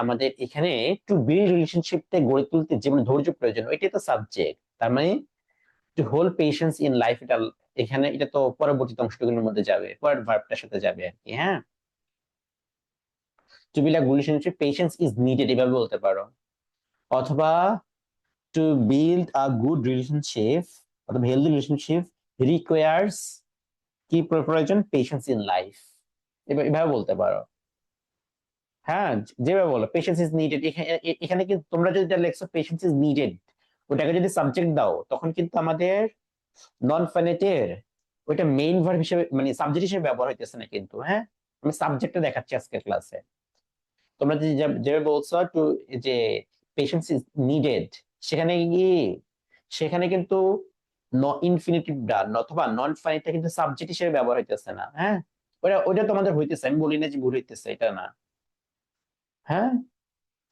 আমাদের এখানে টু বিল্ড রিলেশনশিপটা গড়ে তুলতে জীবনে ধৈর্য প্রয়োজন, এটাই তো সাবজেক্ট। তার মানে to hold patience in life, এটা এখানে এটা তো পরবর্তী অংশটুকুর মধ্যে যাবে, পরের ভার্বটার সাথে যাবে আর কি। হ্যাঁ, two build a good relationship patience is needed, এভাবে বলতে পারো। অথবা two build a good relationship অথবা হেলদি রিলেশনশিপ রিকোয়ার্স কি প্রয়োজন? পেশেন্স ইন লাইফ, এভাবে বলতে পারো। হ্যাঁ, যেভাবে বলো পেশেন্স ইজ নিডেড, এখানে কিন্তু তোমরা যদি লেখছো পেশেন্স ইজ নিডেড, ওটাকে যদি সাবজেক্ট দাও তখন কিন্তু আমাদের নন ফাইনাইটের ওইটা মেইন ভার্ব হিসেবে মানে সাবজেক্ট হিসেবে ব্যবহার হইতেছে না কিন্তু। হ্যাঁ, আমি সাবজেক্টটা দেখাচ্ছি আজকের ক্লাসে। তোমরা যদি যেভাবে বলছো টু, যে পেশেন্স ইজ নিডেড, সেখানে কি সেখানে কিন্তু ইনফিনিটিভ ডান অথবা নন ফাইনাইটটা কিন্তু সাবজেক্ট হিসেবে ব্যবহার হইতেছে না। হ্যাঁ, ওইটা তোমাদের হইতেছে, আমি বলি না যে ভুল হইতেছে, এটা না। হ্যাঁ,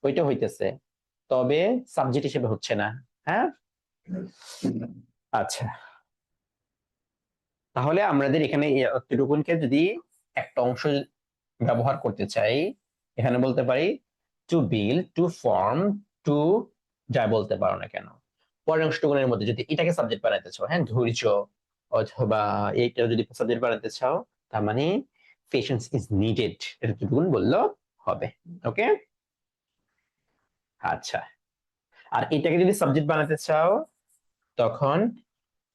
ওইটা হইতেছে, তবে সাবজেক্ট হিসেবে হচ্ছে না। হ্যাঁ, আচ্ছা, তাহলে আমাদের এখানে এতটুকুনকে যদি একটা অংশ ব্যবহার করতে চাই, এখানে বলতে পারি to build, to form, to, যা বলতে পারো না কেন। পরের অংশটুকুনের মধ্যে যদি এটাকে সাবজেক্ট বানাতে চাও, হ্যাঁ, ধৈর্য, অথবা এইটা যদি সাবজেক্ট বানাতে চাও, তার মানে পেশেন্স ইজ নিডেড, এতটুকুন বললেও হবে। ওকে, আচ্ছা। আর এটাকে যদি সাবজেক্ট বানাতে চাও, তখন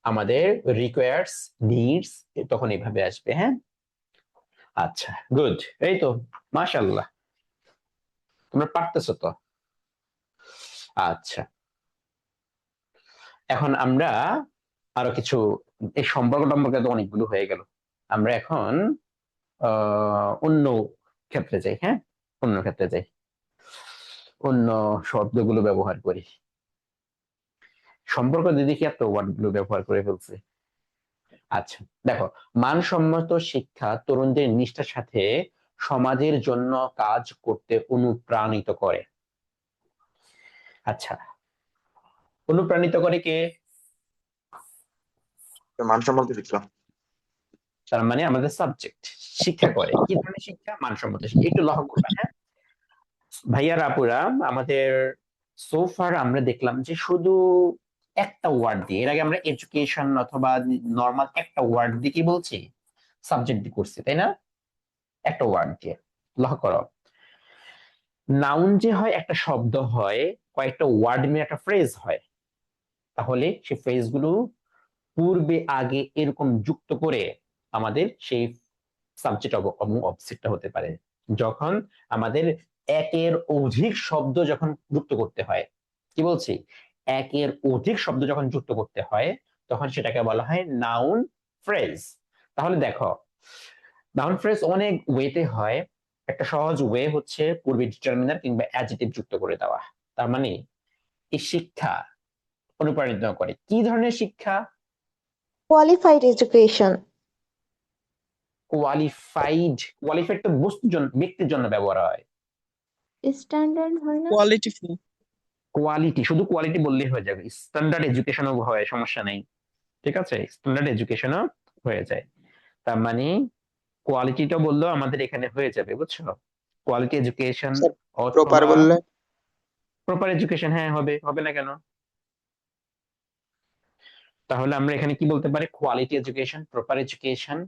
আমাদের রিকোয়ার্স, নিডস, তখন এইভাবে আসবে। হ্যাঁ, আচ্ছা, গুড। এই তো, মাশাআল্লাহ, তোমরা পারতেছো তো। আচ্ছা, এখন আমরা আরো কিছু, এই সম্পর্ক টম্পর্কে তো অনেকগুলো হয়ে গেল, আমরা এখন অন্য ক্ষেত্রে যাই। হ্যাঁ, অন্য ক্ষেত্রে যাই, অন্য শব্দগুলো ব্যবহার করি। সম্পর্ক দিয়ে দেখি এত ওয়ার্ড গুলো ব্যবহার করে ফেলছি। আচ্ছা, দেখো, মানসম্মত শিক্ষা তরুণদের নিষ্ঠার সাথে সমাজের জন্য কাজ করতে অনুপ্রাণিত করে। আচ্ছা, অনুপ্রাণিত করে কে? মানসম্মত শিক্ষা। তার মানে আমাদের সাবজেক্ট। শিক্ষা করে, কি ধরনের শিক্ষা? মানসম্মত শিক্ষা। একটু লক্ষ্য করবে। হ্যাঁ ভাইয়ার আপুরা, আমাদের সোফার আমরা দেখলাম যে শুধু একটা ওয়ার্ড দিয়ে, এর আগে আমরা এডুকেশন অথবা নর্মাল একটা ওয়ার্ড দিয়ে কি বলছি, সাবজেক্ট দিয়ে করছি, তাই না? একটা ওয়ার্ড দিয়ে। লক্ষ্য করো, নাউন যে হয় একটা শব্দ হয়, কয়েকটা ওয়ার্ড নিয়ে একটা ফ্রেজ হয়, তাহলে সেই ফ্রেজ গুলো পূর্বে আগে এরকম যুক্ত করে আমাদের সেই সাবজেক্ট এবং অবজেক্টটা হতে পারে। যখন আমাদের একের অধিক শব্দ যখন যুক্ত করতে হয়, কি বলছি, একের অধিক শব্দ যখন যুক্ত করতে হয়, তখন সেটাকে বলা হয় নাউন ফ্রেজ। তাহলে দেখো, নাউন ফ্রেজ অনেক ওয়েতে হয়। একটা সহজ ওয়ে হচ্ছে পূর্বে ডিটারমিনার কিংবা অ্যাডজেক্টিভ যুক্ত করে দেওয়া। তার মানে এই শিক্ষা অনুপ্রাণিত করে। কি ধরনের শিক্ষা? Qualified education. কোয়ালিফাইড তো বস্তুর জন্য, ব্যক্তির জন্য ব্যবহার হয়। Standard হয় না? কোয়ালিটিফুল। কোয়ালিটি, শুধু কোয়ালিটি বললেই হয়ে যাবে, স্ট্যান্ডার্ড এডুকেশনও হয়, সমস্যা নেই। ঠিক আছে, স্ট্যান্ডার্ড এডুকেশনও হয়ে যায়। তার মানে কোয়ালিটিটা বললেও আমাদের এখানে হয়ে যাবে, বুঝছো? কোয়ালিটি এডুকেশন স্যার প্রপার অথবা বললে? প্রপার এডুকেশন, হ্যাঁ হবে, হবে না কেন? তাহলে আমরা এখানে কি বলতে পারি? Quality education, proper education,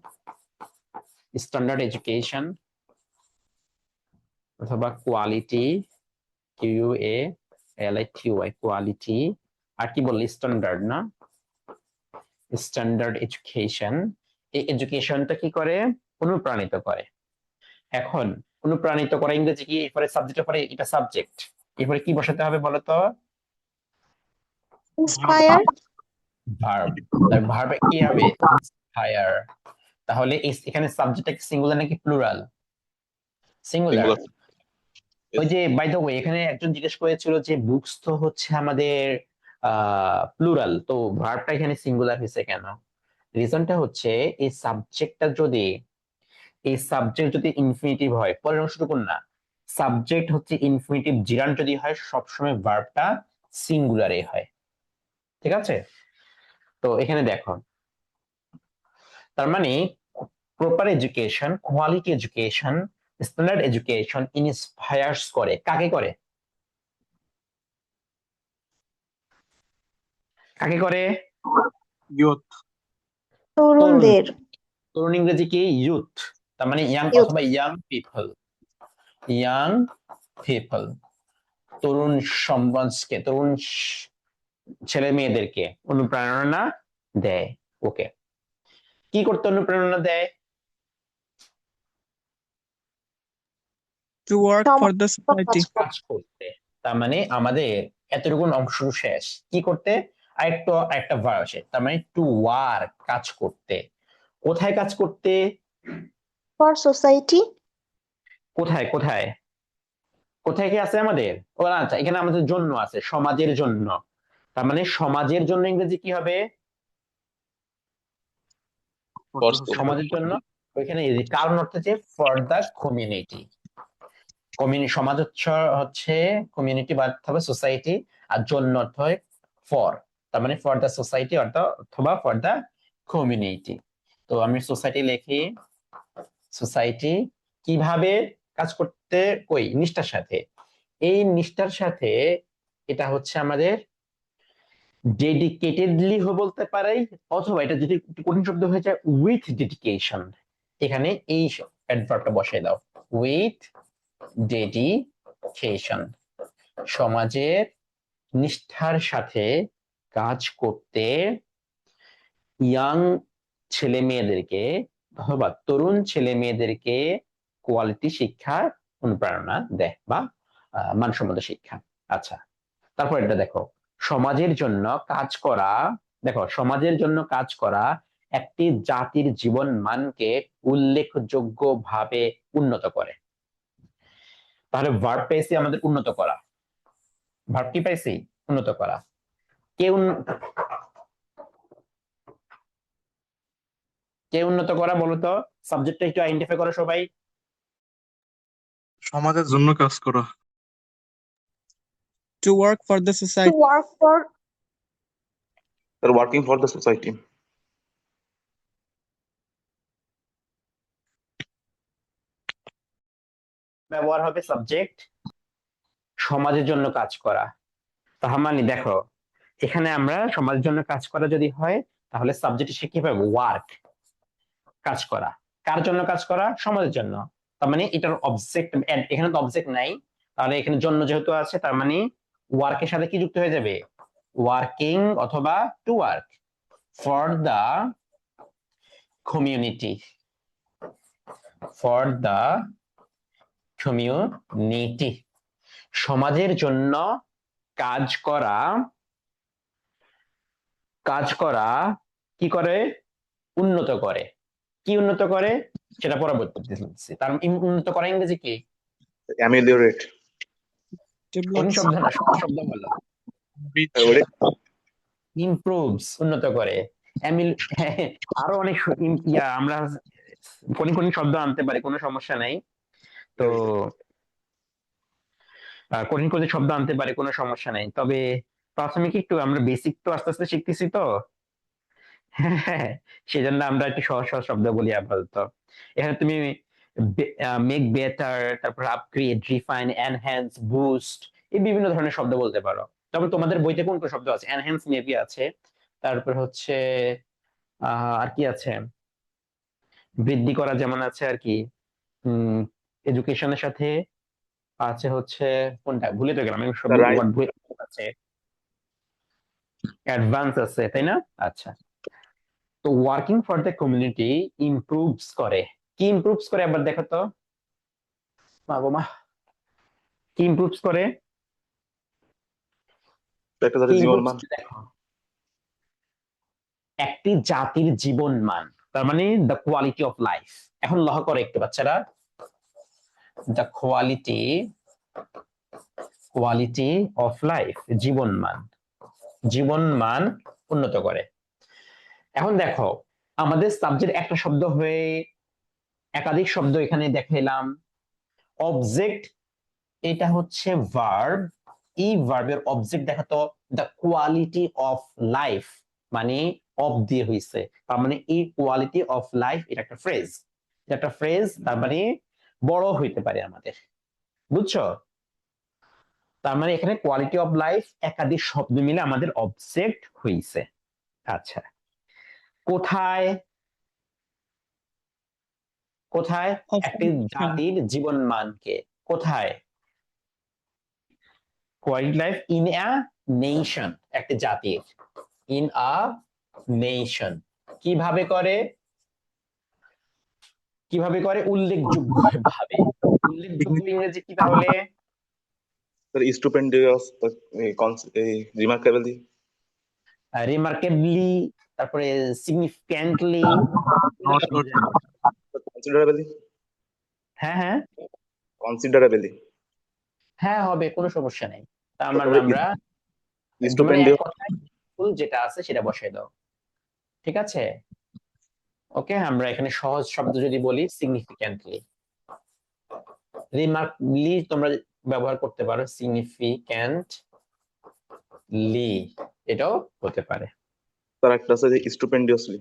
standard education, অথবা কোয়ালিটি, QUALITY, কোয়ালিটি। আর কি বললি? স্ট্যান্ডার্ড না? Standard education. এই এডুকেশনটা কি করে? অনুপ্রাণিত করে। এখন অনুপ্রাণিত করা ইংরেজি কি? এরপরে সাবজেক্টের পরে এটা সাবজেক্ট, এরপরে কি বসাতে হবে বলতো? Inspire. ভার্ব। তার ভার্বে কি হবে? ইন্সপায়ার। তাহলে এখানে সাবজেক্টটা কি সিঙ্গুলার নাকি প্লুরাল? সিঙ্গুলার। Singular. ওই যে বাই দ্য ওয়ে, এখানে একজন জিজ্ঞেস করেছিল যে বুকস তো হচ্ছে আমাদের প্লুরাল, তো ভার্বটা এখানে সিঙ্গুলার হয়েছে কেন? রিজনটা হচ্ছে এই সাবজেক্টটা যদি এই সাবজেক্ট যদি ইনফিনিটিভ হয়, পরের অংশটুকু না, সাবজেক্ট হচ্ছে ইনফিনিটিভ জিরান্ড যদি হয়, সবসময় ভার্বটা সিঙ্গুলারে হয়। ঠিক আছে, তো এখানে দেখো, তার মানে proper education, quality education, standard education inspires করে, কাকে করে? কাকে করে? Youth. তরুণদের। তরুণ ইংরেজি কি? ইউথ, তার মানে ইয়াং Youth. অথবা ইয়াং পিপল। ইয়াং পিপল, তরুণ সমাজকে, তরুণ ছেলে মেয়েদেরকে অনুপ্রেরণা দেয়। ওকে, কি করতে অনুপ্রেরণা দেয়? To work for the society. কাজ করতে। তার মানে আমাদের এতটুকু অংশ শেষ, কি করতে? আরেকটা ভার্ব আছে, তার মানে টু ওয়ার্ক, কাজ করতে। কোথায় কাজ করতে? For society. কোথায় কোথায় কোথায় কি আছে আমাদের? ও আচ্ছা, এখানে আমাদের জন্য আছে, সমাজের জন্য। তার মানে সমাজের জন্য ইংরেজি কি হবে? For সমাজের জন্য। ওইখানে কারণ হচ্ছে ফর দা কমিউনিটি। সমাজ হচ্ছে কমিউনিটি বা সোসাইটি, আর জন্য অর্থ হয় ফর, তার মানে ফর দা সোসাইটি অথবা ফর দা কমিউনিটি। তো আমি সোসাইটি লিখি, সোসাইটি কিভাবে কাজ করতে, কই নিষ্ঠার সাথে। এই নিষ্ঠার সাথে, এটা হচ্ছে আমাদের ডেডিকেটেডলি বলতে পারি, অথবা এটা যদি একটু কঠিন শব্দ হয়ে যায়, উইথ ডেডিকেশন। এখানে এই অ্যাডভার্বটা বসাই দাও, উইথ ডেডিকেশন। সমাজের নিষ্ঠার সাথে কাজ করতে ইয়াং ছেলে মেয়েদেরকে অথবা তরুণ ছেলে মেয়েদেরকে কোয়ালিটি শিক্ষার অনুপ্রেরণা দেয় বা মানসম্মত শিক্ষা। আচ্ছা, তারপর এটা দেখো, সমাজের জন্য কাজ করা। দেখো, সমাজের জন্য কাজ করা একটি জাতির জীবন মানকে উল্লেখযোগ্যভাবে উন্নত করে। তাহলে ভার্ব পেয়েছি আমাদের উন্নত করা, ভার্ব কি পাইছি? উন্নত করা। কে উন্নত করা বলতো? সাবজেক্টটা একটু আইডেন্টিফাই করো সবাই। সমাজের জন্য কাজ করা। To work for the To society. work for. They're working for the society. ব্যবহার হবে সাবজেক্ট, সমাজের জন্য কাজ করা। তার মানে দেখো, এখানে আমরা সমাজের জন্য কাজ করা যদি হয়, তাহলে সাবজেক্ট সে কি পাবো? ওয়ার্ক, কাজ করা। কার জন্য কাজ করা? সমাজের জন্য। তার মানে এটার অবজেক্ট, এখানে তো অবজেক্ট নাই, তাহলে এখানে জন্য যেহেতু আছে, তার মানে ওয়ার্কের সাথে কি যুক্ত হয়ে যাবে? ওয়ার্কিং অথবা to work for the community, for the community. সমাজের জন্য কাজ করা, কাজ করা কি করে? উন্নত করে। কি উন্নত করে সেটা পরবর্তী দিচ্ছি। তার উন্নত করা ইংরেজি কি? Ameliorate. কোন Develops. শব্দ না, সব শব্দ বলো। ইমপ্রুভস, উন্নত করে। আরো অনেক আমরা কোন কোন শব্দ আনতে পারি, কোনো সমস্যা নাই। তো কঠিন কঠিন শব্দ আনতে পারে, কোনো সমস্যা নাই। তবে প্রাথমিক একটু আমরা বেসিক তো আস্তে আস্তে শিখতেছি, তো হ্যাঁ, সেজন্য আমরা একটু সহজ সহজ শব্দ বলি আপাতত। এখানে তুমি মেক বেটার, তারপর আপগ্রেড, রিফাইন, এনহ্যান্স, বুস্ট, এই বিভিন্ন ধরনের শব্দ বলতে পারো। তবে তোমাদের বইতে কোন কোন শব্দ আছে? এনহ্যান্স মেবি আছে, তারপর হচ্ছে আর কি আছে? বৃদ্ধি করা যেমন আছে আর কি, এডুকেশনের সাথে আছে হচ্ছে কোনটা ভুলে তো গেলাম, আমি সব Right. ওয়ার্ড ভুলে আছে। অ্যাডভান্স আছে, তাই না? আচ্ছা, তো working for the community improves করে। কি ইমপ্রুভস করে আবার দেখো তো মা, কি ইমপ্রুভস করে? একটা জাতির কি জীবন improves মান। করে দেখো, একটি জাতির জীবন মান, তার মানে দ্য কোয়ালিটি অফ লাইফ। এখন লহ করে একটু বাচ্চারা, দ্য কোয়ালিটি অফ লাইফ, জীবন মান, জীবন মান উন্নত করে। এখন দেখো, আমাদের সাবজেক্ট একটা শব্দ হয়ে একাধিক শব্দ এখানে দেখাইলাম। অবজেক্ট, এটা হচ্ছে ভার্ব। এই ভার্বের অবজেক্ট দেখাতো দ্য কোয়ালিটি অফ লাইফ, মানে অফ দিয়ে হইছে, তার মানে এই কোয়ালিটি অফ লাইফ এটা একটা ফ্রেজ। এটা একটা ফ্রেজ, তার মানে বড় হইতে পারে আমাদের, বুঝছো? তার মানে এখানে কোয়ালিটি অফ লাইফ একাধিক শব্দ মিলে আমাদের অবজেক্ট হইছে। আচ্ছা, কোথায়? কোথায় একটি জাতির জীবন মানকে কোথায়? Quality life in a nation, একটা জাতির। ইন আ নেশন কিভাবে করে? কিভাবে করে? উল্লেখযোগ্য ভাবে। উল্লেখযোগ্য ইংরেজি কি তাহলে? Sir, stupendous, remarkably, রিমার্কেবলি, তারপরে সিগনিফিক্যান্টলি। considerably, হ্যাঁ হ্যাঁ considerably. হ্যাঁ, হবে, কোনো সমস্যা নেই। তার মানে তারপরে আমরা মানে এক stupendous, কথায় ফুল যেটা আছে সেটা বসাই দাও, ঠিক আছে? ওকে, আমরা এখানে সহজ শব্দ যদি বলি সিগনিফিক্যান্টলি। রিমার্কলি তোমরা ব্যবহার করতে পারো, সিগনিফিক্যান্টলি এটাও হতে পারে। তার একটা আছে যে স্টুপেন্ডিয়াসলি।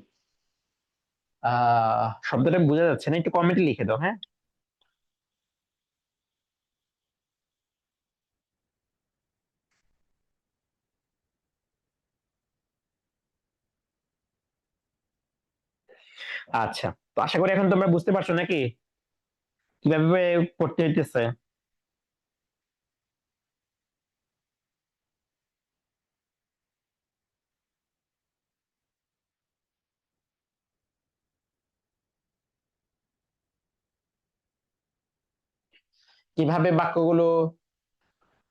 শব্দটা বোঝা যাচ্ছে না, একটু কমেন্টে লিখে দাও, হ্যাঁ? আচ্ছা, তো আশা করি এখন তোমরা বুঝতে পারছো নাকি কিভাবে করতে হইতেছে। কিভাবে বাক্যগুলো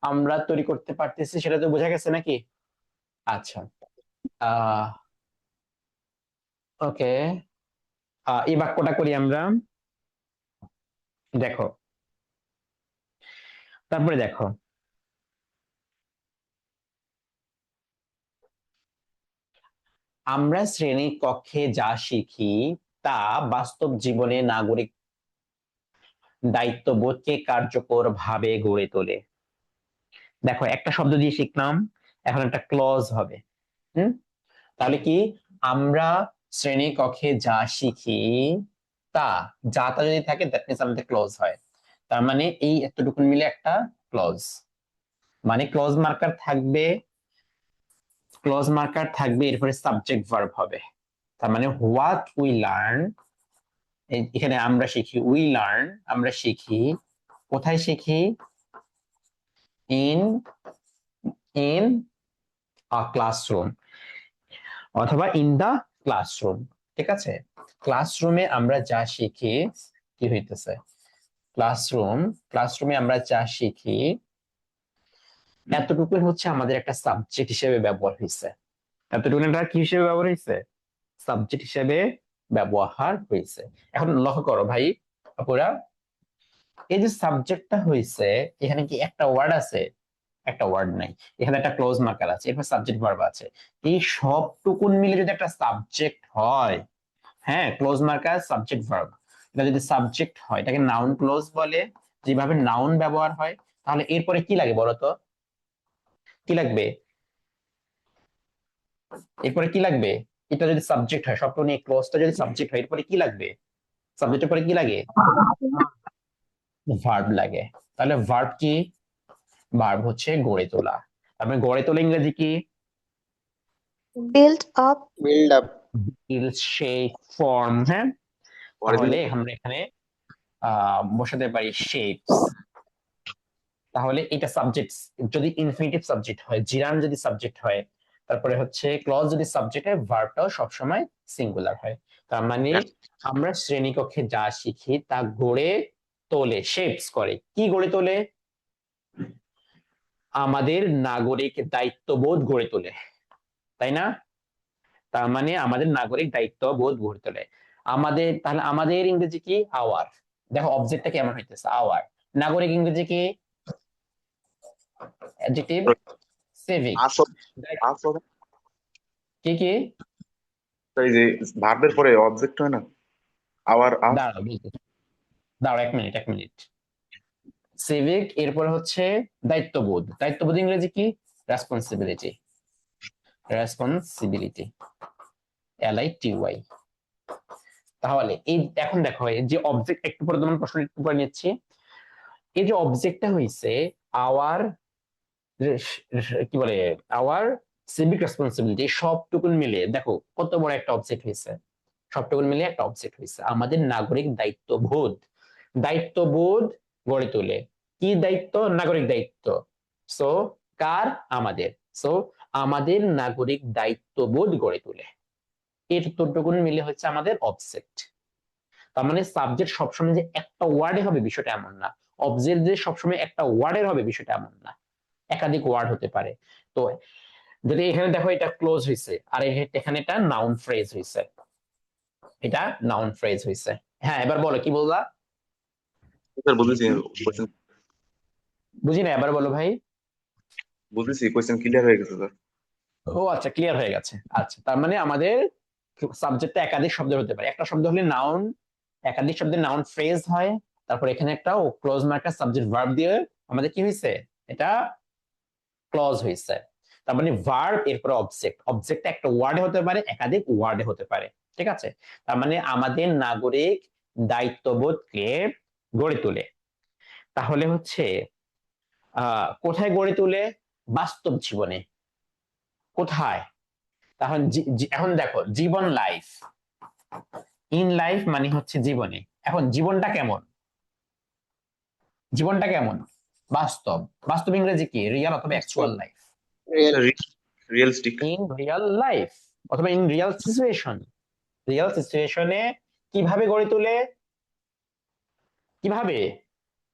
আমরা তৈরি করতে পারতেছি সেটা তো বোঝা গেছে নাকি? আচ্ছা, আহ ওকে, এই বাক্যটা করি আমরা। দেখো, তারপরে দেখো, আমরা শ্রেণী কক্ষে যা শিখি তা বাস্তব জীবনে নাগরিক দায়িত্ববোধকে কার্যকর ভাবে গড়ে তোলে। দেখো, একটা শব্দ দিয়ে শিখলাম, এখন একটা ক্লজ হবে। হুম, তাহলে কি? আমরা শ্রেণী কক্ষে যা শিখি তা, যাটা যদি থাকে দ্যাট মিন্স আমাদের ক্লজ হয়। তার মানে এই এতটুকু মিলে একটা ক্লজ, মানে ক্লজ মার্কার থাকবে, ক্লজ মার্কার থাকবে, এরপরে সাবজেক্ট ভার্ব হবে। তার মানে হোয়াট উই লার্ন, এখানে আমরা শিখি, উই লার্ন আমরা শিখি, কোথায় শিখি? ইন ইন আ ক্লাসরুম অথবা ইন দা ক্লাসরুম, ঠিক আছে? ক্লাসরুমে আমরা যা শিখি, কি হইতেছে? ক্লাসরুমে আমরা যা শিখি, এতটুকু হচ্ছে আমাদের একটা সাবজেক্ট হিসেবে ব্যবহার হয়েছে। এতটুকু এটা কি হিসেবে ব্যবহার হয়েছে? সাবজেক্ট হিসেবে ব্যবহার হয়েছে। এখন লক্ষ্য করো ভাই আপুরা, এই যে সাবজেক্টটা হয়েছে, এখানে কি একটা ওয়ার্ড আছে? একটা ওয়ার্ড নাই। এখানে একটা ক্লোজ মার্কার আছে, এরপর সাবজেক্ট ভার্ব আছে। এই সবটুকুন মিলে যদি একটা সাবজেক্ট হয়, হ্যাঁ, ক্লোজ মার্কার সাবজেক্ট ভার্ব, এটা যদি সাবজেক্ট হয় এটাকে নাউন ক্লোজ বলে। যেভাবে নাউন ব্যবহার হয়, তাহলে এরপরে কি লাগে বলো তো? কি লাগবে? এরপরে কি লাগবে? এটা যদি সাবজেক্ট হয়, সবটুকু নিয়ে ক্লোজটা যদি সাবজেক্ট হয়, এরপরে কি লাগবে? সাবজেক্টের পরে কি লাগে? ভার্ব লাগে। তাহলে ভার্ব কি? ভার্ব হচ্ছে গড়ে তোলা। তারপরে গড়ে তোলা ইংরেজি কি? build up, build up, build, shape, form. হ্যাঁ, তাহলে আমরা এখানে বসাতে পারি শেপস। তাহলে এটা সাবজেক্ট, যদি ইনফিনিটিভ সাবজেক্ট হয়, জিরান যদি সাবজেক্ট হয়, তারপরে হচ্ছে ক্লজ যদি সাবজেক্ট হয়, ভার্বটাও সবসময় সিঙ্গুলার হয়। তার মানে আমরা শ্রেণীকক্ষে যা শিখি তা গড়ে তোলে, শেপস করে। কি গড়ে তোলে? আমাদের নাগরিক দায়িত্ববোধ গড়ে তোলে, তাই না? তার মানে আমাদের নাগরিক দায়িত্ববোধ গড়ে তোলে। আমাদের, তাহলে আমাদের ইংরেজি কি? আওয়ার। দেখো অবজেক্টটা কেমন হইতেছে, আওয়ার। নাগরিক ইংরেজি কি? Adjective, civic. কি কি? এই যে ভার্বের পরে অবজেক্ট হয় না, আওয়ার দাঁড়াও বলতেছি, দাঁড়াও, এক মিনিট। সিভিক, এরপরে হচ্ছে দায়িত্ববোধ। দায়িত্ববোধ ইংরেজি কি? রেসপন্সিবিলিটি। Responsibility, LITY। তাহলে এই এখন দেখো, এই যে অবজেক্ট, একটু পরে তোমার প্রশ্ন একটু পরে নিচ্ছি। এই যে অবজেক্টটা হইছে আওয়ার, কি বলে, আওয়ার সিভিক রেসপন্সিবিলিটি, সবটুকুন মিলে দেখো কত বড় একটা অবজেক্ট হয়েছে। সবটুকুন মিলে একটা অবজেক্ট হয়েছে আমাদের নাগরিক দায়িত্ববোধ। দায়িত্ববোধ গড়ে তোলে। কি দায়িত্ব? নাগরিক দায়িত্ব। সো কার? আমাদের। সো আমাদের নাগরিক দায়িত্ববোধ গড়ে তোলে। এতটুকুন মিলে হচ্ছে আমাদের অবজেক্ট। তার মানে সাবজেক্ট সবসময় যে একটা ওয়ার্ডে হবে বিষয়টা এমন না, অবজেক্ট যে সবসময় একটা ওয়ার্ডের হবে বিষয়টা এমন না, একাধিক ওয়ার্ড হতে পারে। তো যদি এখানে দেখো এটা ক্লোজ হয়েছে, আর এখানে এটা নাউন ফ্রেজ হয়েছে, এটা নাউন ফ্রেজ হয়েছে। হ্যাঁ, এবার বলো কি বললা? স্যার বুঝেছি কোয়েশ্চেন, বুঝি না, এবার বলো ভাই। কোয়েশ্চেন ক্লিয়ার হয়ে গেছে স্যার। ও আচ্ছা, ক্লিয়ার হয়ে গেছে। আচ্ছা, তার মানে আমাদের সাবজেক্টটা একাধিক শব্দ হতে পারে। একটা শব্দ হলে নাউন, একাধিক শব্দের নাউন ফ্রেজ হয়। তারপর এখানে একটা ক্লোজ মার্কার সাবজেক্ট ভার্ব দিয়ে আমাদের কি হয়েছে, এটা ক্লজ হয়েছে। তার মানে ভার্ব, এরপরে অবজেক্ট। অবজেক্টটা একটা ওয়ার্ডে হতে পারে, একাধিক ওয়ার্ডে হতে পারে। ঠিক আছে? তার মানে আমাদের নাগরিক দায়িত্ববোধকে গড়ে তোলে। তাহলে হচ্ছে কোথায় গড়ে তোলে? বাস্তব জীবনে। কোথায়? তখন এখন দেখো, জীবন, লাইফ, ইন লাইফ মানে হচ্ছে জীবনে। এখন জীবনটা কেমন? জীবনটা কেমন? বাস্তব। বাস্তব ইংরেজি কি? রিয়াল অথবা actual life. Real. Realistic. In Real life অথবা ইন রিয়াল সিচুয়েশন। রিয়াল সিচুয়েশনে কিভাবে গড়ে তোলে? কিভাবে?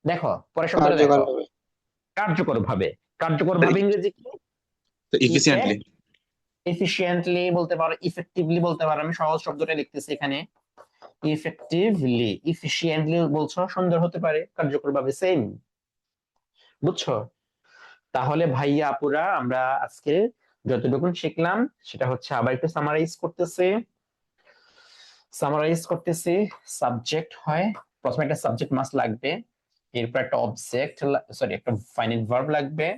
দেখো, পরের শব্দটা দেখো, কার্যকরভাবে। কার্যকর ভাবে। কার্যকর ভাবে ইংরেজি কি? এফিসিয়েন্টলি। এফিশিয়েন্টলি বলতে পারো, ইফেক্টিভলি বলতে পারো। আমি সহজ শব্দটা লিখতেছি এখানে, ইফেক্টিভলি। ইফিশিয়েন্টলি বলছো, সুন্দর হতে পারে, কার্যকর ভাবে সেম। বুঝছো? তাহলে ভাইয়া আপুরা, আমরা আজকে যতটুকু শিখলাম সেটা হচ্ছে আবার একটু সামারাইজ করতেছি। সাবজেক্ট হয়, প্রথমে একটা সাবজেক্ট মাস লাগবে, এরপর একটা অবজেক্ট, সরি, একটা ফাইনাইট ভার্ব লাগবে,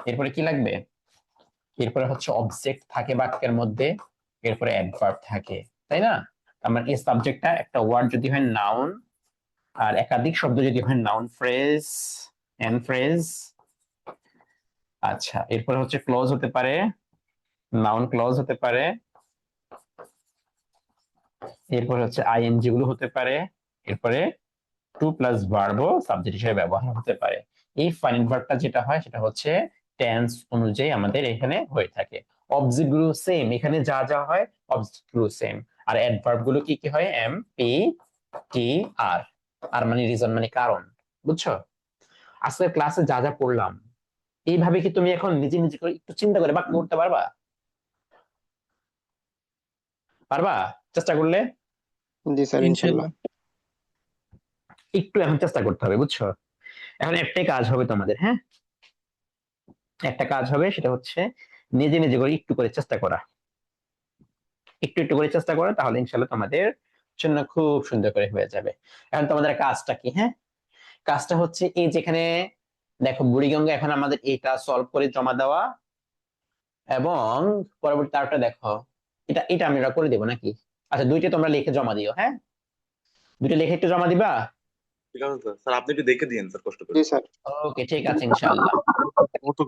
এরপরে কি লাগবে? এরপরে হচ্ছে অবজেক্ট থাকে বাক্যের মধ্যে, এরপরে অ্যাডভার্ব থাকে, তাই না? আমার এই সাবজেক্টটা একটা ওয়ার্ড যদি হয় নাউন, আর একাধিক শব্দ যদি হয় নাউন ফ্রেজ, এন্ড ফ্রেজ। আচ্ছা, এরপরে হচ্ছে ক্লজ হতে পারে, নাউন ক্লজ হতে পারে, এরপরে হচ্ছে আইএনজি গুলো হতে পারে, এরপরে টু প্লাস ভার্বও সাবজেক্ট হিসেবে ব্যবহার হতে পারে। এই ফাইনাইট ভার্বটা যেটা হয় সেটা হচ্ছে টেন্স অনুযায়ী আমাদের এখানে হয়ে থাকে। অবজেক্ট গুলো সেম, এখানে যা যা হয় অবজেক্ট গুলো সেম। আর অ্যাডভার্ব গুলো কি কি হয়? এম পি টি আর। আর মানে রিজন, মানে কারণ। বুঝছো? আজকের ক্লাসে যা যা পড়লাম, এইভাবে কি তুমি এখন নিজে নিজে করে একটু চিন্তা করে বাক্য করতে পারবা? পারবা চেষ্টা করলে? জি স্যার, ইনশাল্লাহ। ইনশাল্লাহ। একটু এখন চেষ্টা করতে হবে, বুঝছো? এখন একটাই কাজ হবে তোমাদের, হ্যাঁ, একটা কাজ হবে, সেটা হচ্ছে নিজে নিজে করে একটু করে চেষ্টা করা, একটু একটু করে চেষ্টা করা, তাহলে ইনশাল্লাহ তোমাদের জন্য খুব সুন্দর করে হয়ে যাবে। এখন তোমাদের কাজটা কি? হ্যাঁ, কাজটা হচ্ছে এই যেখানে দেখো বুড়িগঙ্গা, এখন আমাদের এটা সলভ করে জমা দেওয়া, এবং পরবর্তী আরেকটা দেখো, এটা এটা আমরা করে দেবো নাকি? আচ্ছা, দুইটা তোমরা লিখে জমা দিও, হ্যাঁ, দুইটা লিখে একটু জমা দিবা। ঠিক আছে স্যার, স্যার আপনি একটু দেখে দিয়েন স্যার কষ্ট করে। জি স্যার। ওকে, ঠিক আছে, ইনশাআল্লাহ। ও তো